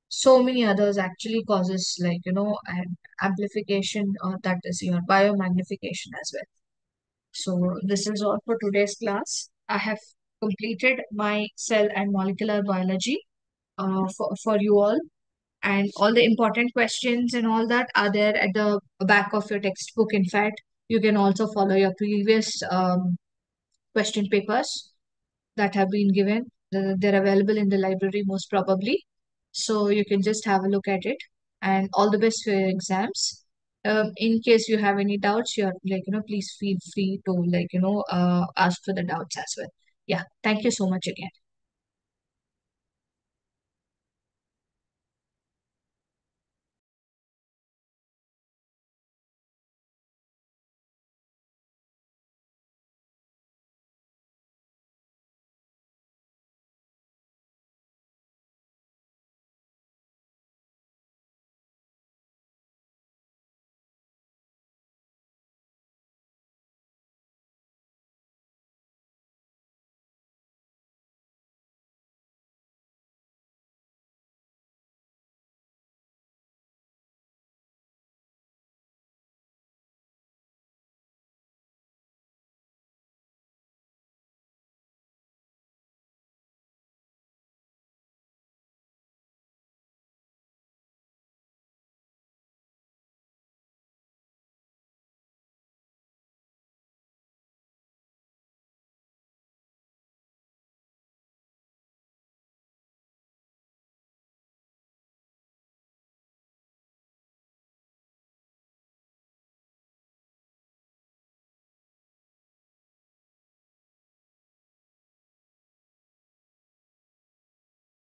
so many others actually causes an amplification, or that is your biomagnification as well. So this is all for today's class. I have completed my cell and molecular biology for you all. and all the important questions and all that are there at the back of your textbook. In fact, you can also follow your previous question papers that have been given. They're available in the library most probably. So you can just have a look at it. And all the best for your exams. In case you have any doubts, you're like, please feel free to ask for the doubts as well. Yeah. Thank you so much again.